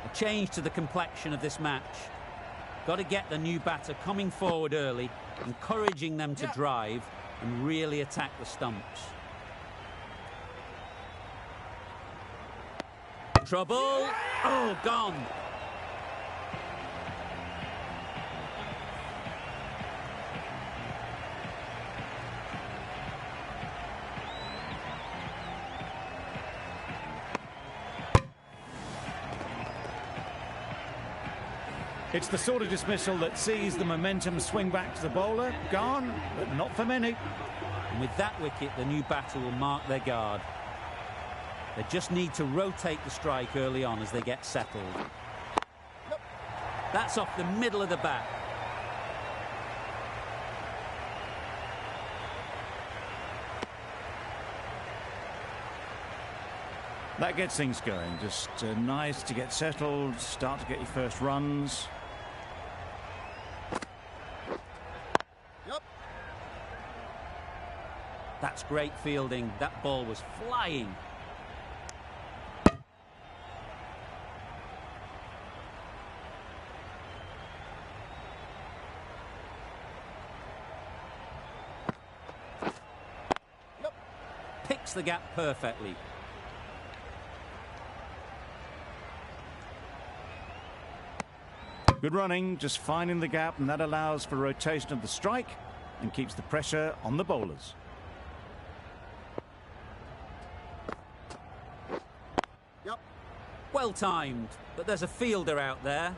S1: A change to the complexion of this match. Got to get the new batter coming forward early, encouraging them to drive and really attack the stumps. Trouble. Oh, gone.
S2: It's the sort of dismissal that sees the momentum swing back to the bowler. Gone, but not for many.
S1: And with that wicket, the new batter will mark their guard. They just need to rotate the strike early on as they get settled. That's off the middle of the bat.
S2: That gets things going. Just nice to get settled, start to get your first runs.
S3: Yep.
S1: That's great fielding. That ball was flying. Picks the gap perfectly.
S2: Good running, just finding the gap, and that allows for rotation of the strike and keeps the pressure on the bowlers.
S3: Yep.
S1: Well timed, but there's a fielder out there.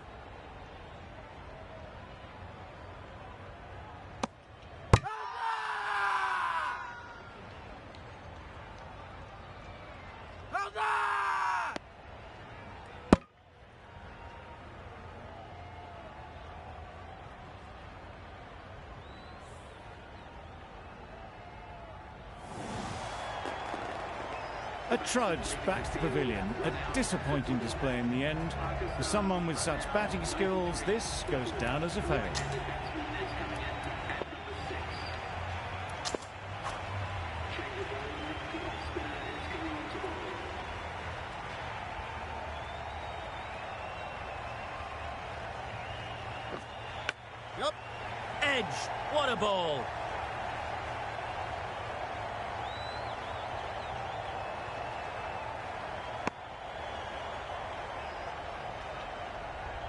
S2: A trudge back to the pavilion. A disappointing display in the end. For someone with such batting skills, this goes down as a fail.
S3: Yep.
S1: Edge. What a ball.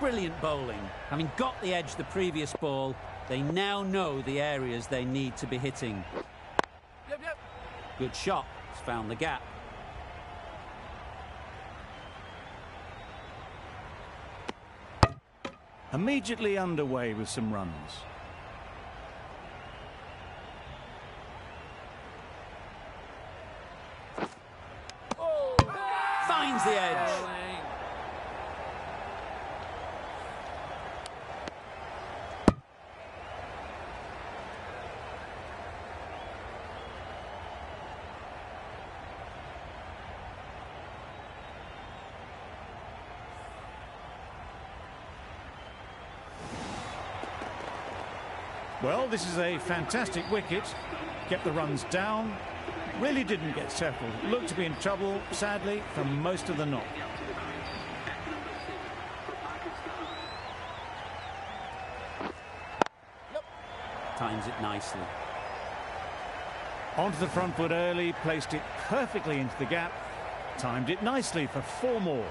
S1: Brilliant bowling. Having got the edge the previous ball, they now know the areas they need to be hitting.
S3: Yep, yep.
S1: Good shot. It's found the gap.
S2: Immediately underway with some runs.
S1: Finds the edge.
S2: Well, this is a fantastic wicket. Kept the runs down. Really didn't get settled. Looked to be in trouble, sadly, for most of the knock.
S1: Times it nicely.
S2: Onto the front foot early, placed it perfectly into the gap. Timed it nicely for 4 more.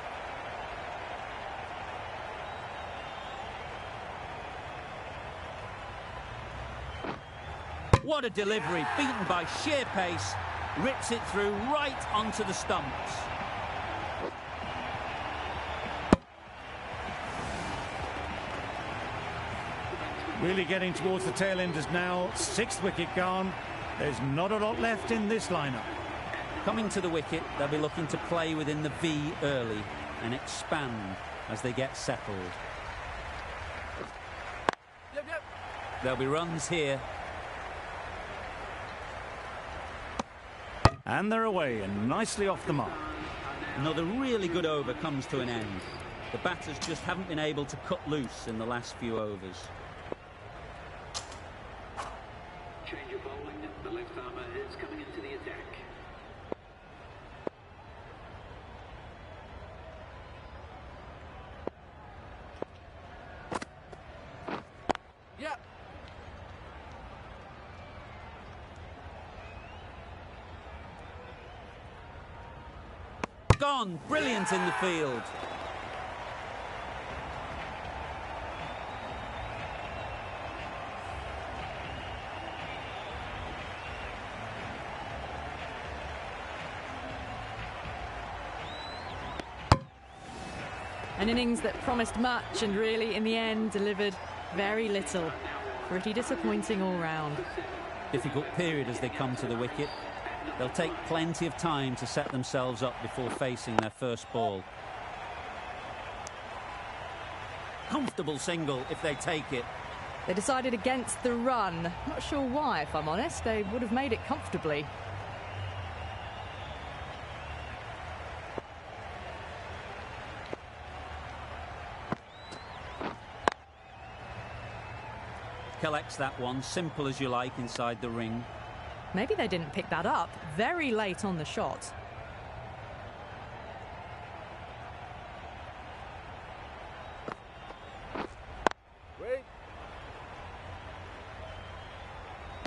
S1: What a delivery, beaten by sheer pace, rips it through right onto the stumps.
S2: Really getting towards the tail enders now. 6th wicket gone. There's not a lot left in this lineup.
S1: Coming to the wicket, they'll be looking to play within the V early and expand as they get settled. There'll be runs here.
S2: And they're away and nicely off the mark.
S1: Another really good over comes to an end. The batters just haven't been able to cut loose in the last few overs.
S7: Change of bowling. The left armour is coming into the attack.
S3: Yep.
S1: Gone! Brilliant in the field.
S4: An innings that promised much and really, in the end, delivered very little. Pretty disappointing all round.
S1: Difficult period as they come to the wicket. They'll take plenty of time to set themselves up before facing their first ball. Comfortable single if they take it.
S4: They decided against the run. Not sure why, if I'm honest. They would have made it comfortably.
S1: Collects that one, simple as you like, inside the ring.
S4: Maybe they didn't pick that up very late on the shot.
S3: Wait.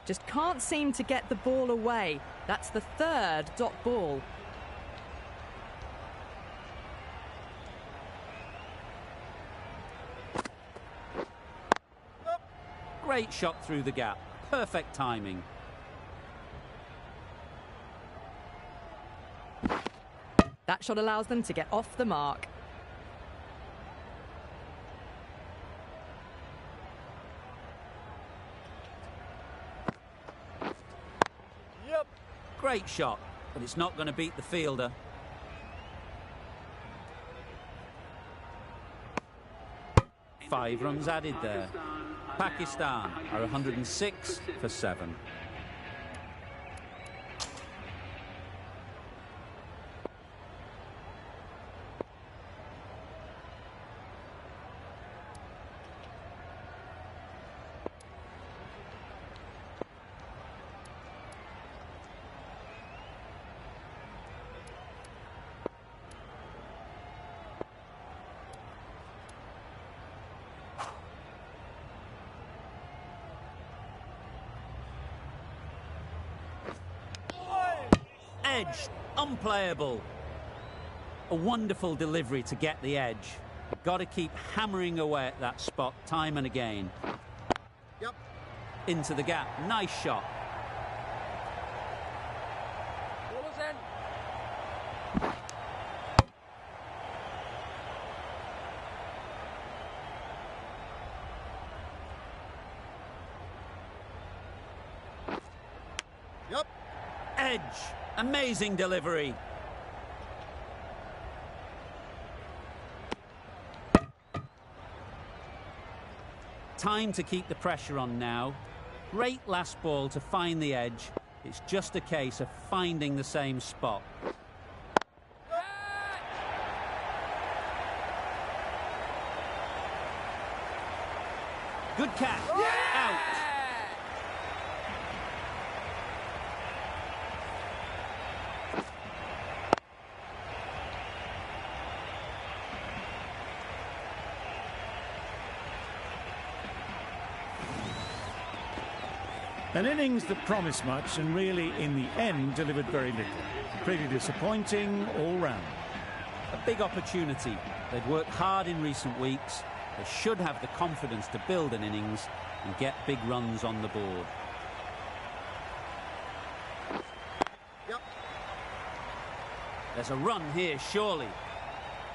S4: Just can't seem to get the ball away. That's the third dot ball.
S1: Great shot through the gap. Perfect timing.
S4: That shot allows them to get off the mark.
S3: Yep.
S1: Great shot, but it's not going to beat the fielder. Five runs added there. Pakistan are 106 for 7. Edge, unplayable. A wonderful delivery to get the edge. Got to keep hammering away at that spot time and again.
S3: Yep.
S1: Into the gap, nice shot.
S3: Ball is in. Yep.
S1: Edge, amazing delivery. Time to keep the pressure on now. Great last ball to find the edge. It's just a case of finding the same spot. Good catch. Out.
S2: An innings that promised much and really, in the end, delivered very little. Pretty disappointing all round.
S1: A big opportunity. They've worked hard in recent weeks. They should have the confidence to build an innings and get big runs on the board.
S3: Yep.
S1: There's a run here, surely.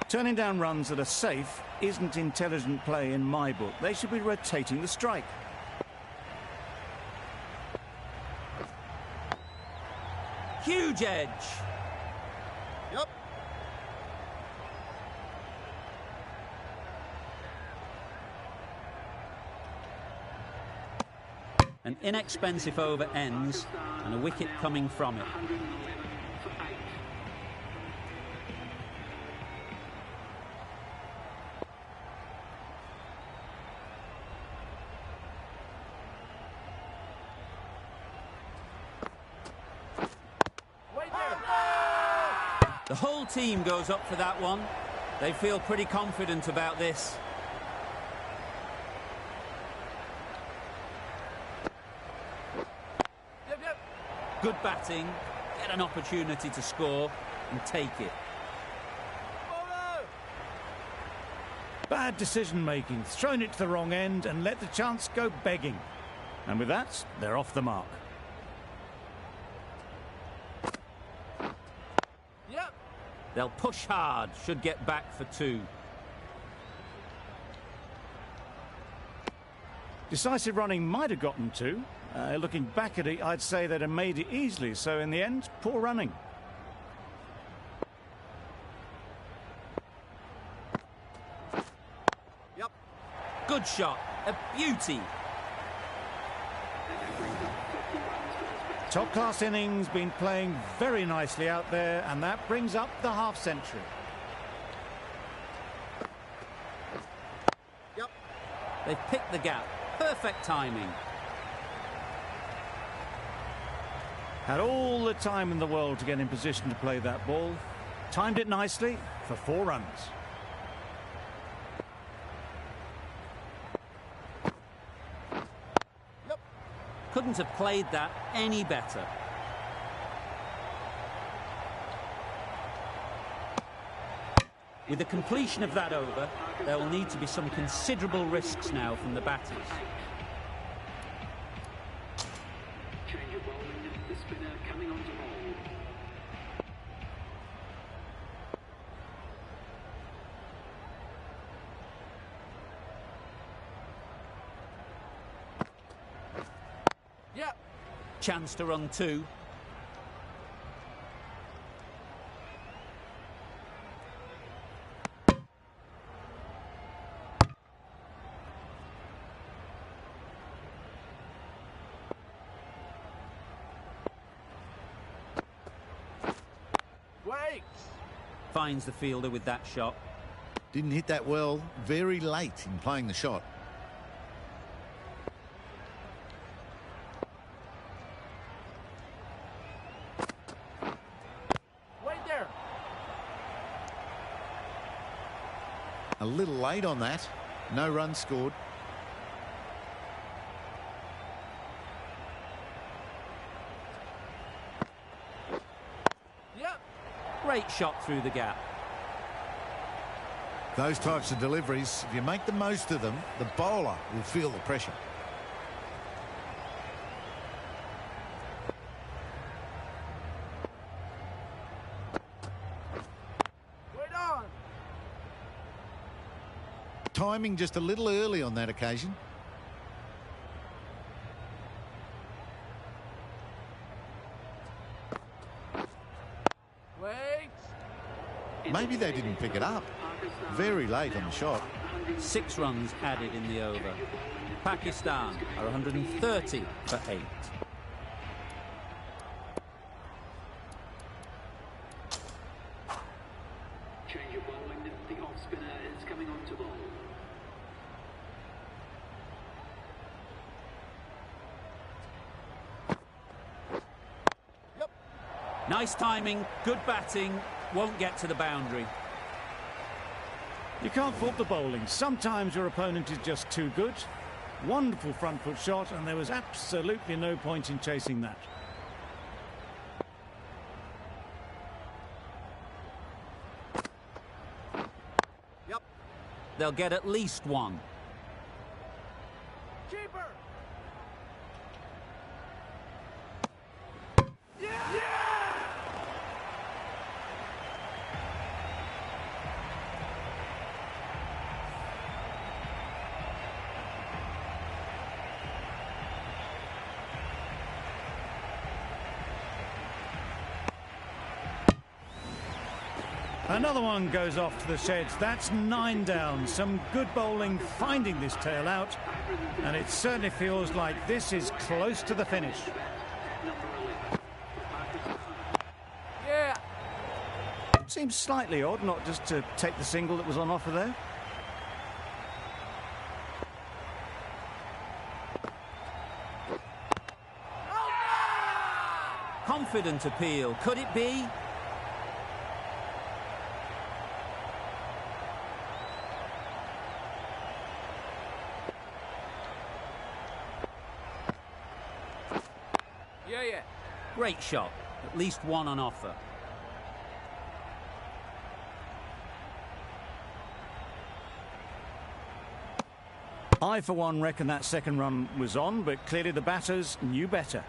S2: Turning down runs that are safe isn't intelligent play in my book. They should be rotating the strike.
S1: Huge edge.
S3: Yep.
S1: An inexpensive over ends and a wicket coming from it.
S7: 111 for 8.
S1: The whole team goes up for that one. They feel pretty confident about this. Good batting, get an opportunity to score and take it.
S2: Bad decision-making, thrown it to the wrong end and let the chance go begging. And with that, they're off the mark.
S1: They'll push hard, should get back for 2.
S2: Decisive running might have gotten 2. Looking back at it, I'd say they'd have made it easily. So in the end, poor running.
S1: Good shot, a beauty.
S2: Top-class innings, been playing very nicely out there, and that brings up the half-century.
S1: They've picked the gap, perfect timing.
S2: Had all the time in the world to get in position to play that ball. Timed it nicely for 4 runs.
S1: Couldn't have played that any better. With the completion of that over, there will need to be some considerable risks now from the batters.
S7: Change of bowling, the spinner coming on to bowl.
S1: Chance to run 2. Finds the fielder with that shot.
S5: Didn't hit that well, very late in playing the shot. A little late on that. No runs scored.
S1: Great shot through the gap.
S5: Those types of deliveries, if you make the most of them, the bowler will feel the pressure. Timing just a little early on that occasion. Maybe they didn't pick it up. Very late on the shot.
S1: 6 runs added in the over. Pakistan are 130 for 8.
S7: Change of bowling, the off spinner is coming on to bowl.
S1: Nice timing, good batting, won't get to the boundary.
S2: You can't fault the bowling. Sometimes your opponent is just too good. Wonderful front foot shot, and there was absolutely no point in chasing that.
S1: They'll get at least 1.
S2: Another one goes off to the sheds. That's 9 down. Some good bowling, finding this tail out. And it certainly feels like this is close to the finish.
S3: Yeah.
S2: Seems slightly odd not just to take the single that was on offer there.
S1: Confident appeal. Could it be?
S3: Yeah.
S1: Great shot. At least one on offer.
S2: I, for one, reckon that second run was on, but clearly the batters knew better.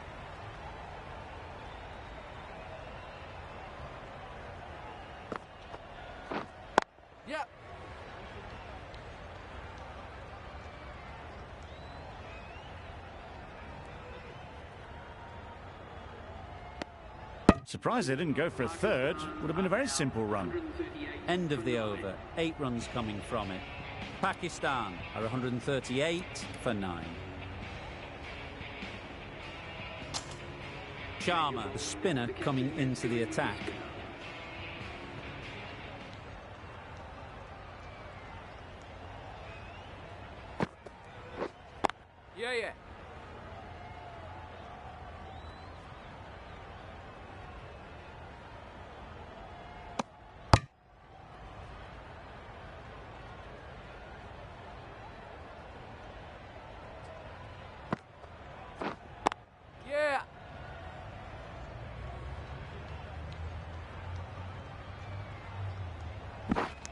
S3: Yeah.
S2: Surprised they didn't go for a third. Would have been a very simple run.
S1: End of the over. 8 runs coming from it. Pakistan are 138 for 9. Sharma, the spinner, coming into the attack.
S3: Yeah. Yeah.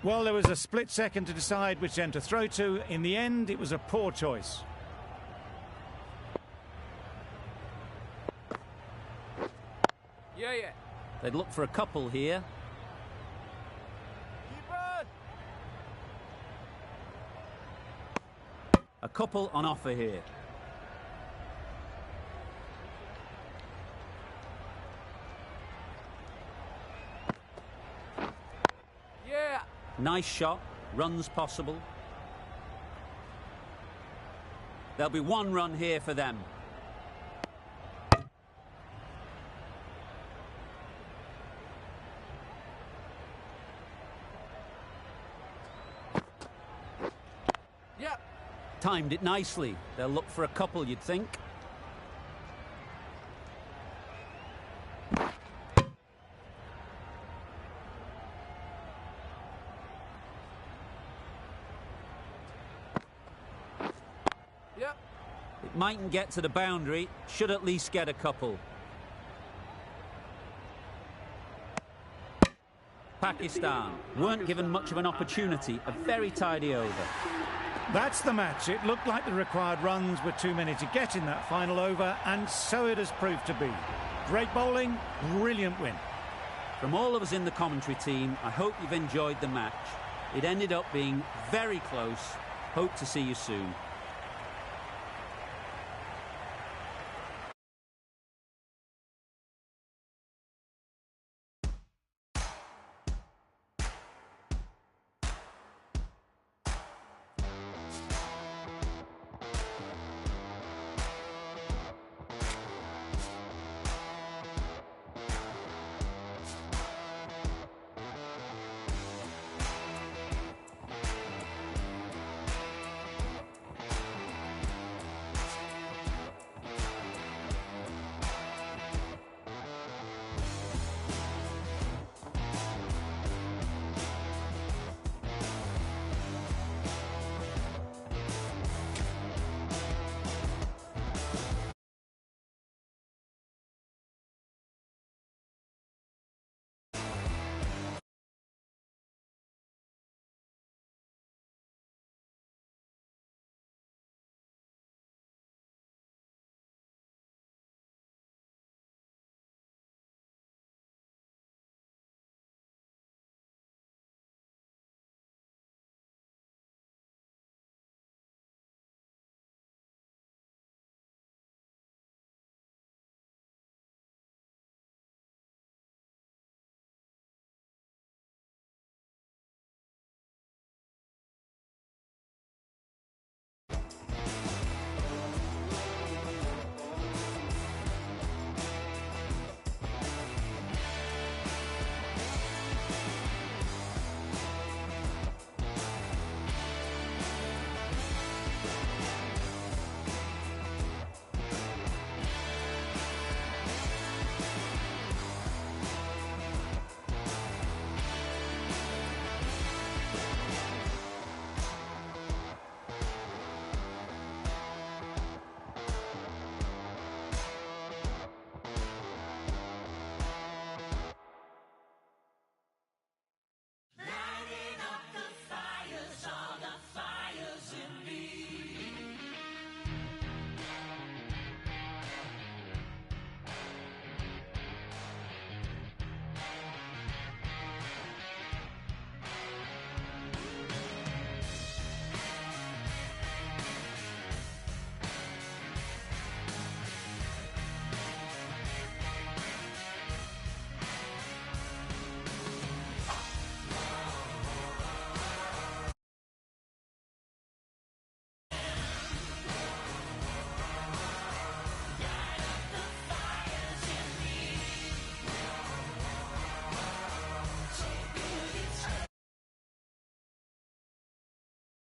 S2: Well, there was a split second to decide which end to throw to. In the end, it was a poor choice.
S3: Yeah.
S1: They'd look for a couple here.
S3: Keep on.
S1: A couple on offer here.
S3: Yeah.
S1: Nice shot. Runs possible. There'll be 1 run here for them.
S3: Yeah.
S1: Timed it nicely. They'll look for a couple, you'd think.
S3: Yeah.
S1: It mightn't get to the boundary. Should at least get a couple. Pakistan weren't given much of an opportunity. A very tidy over.
S2: That's the match. It looked like the required runs were too many to get in that final over, and so it has proved to be. Great bowling, brilliant win.
S1: From all of us in the commentary team, I hope you've enjoyed the match. It ended up being very close. Hope to see you soon.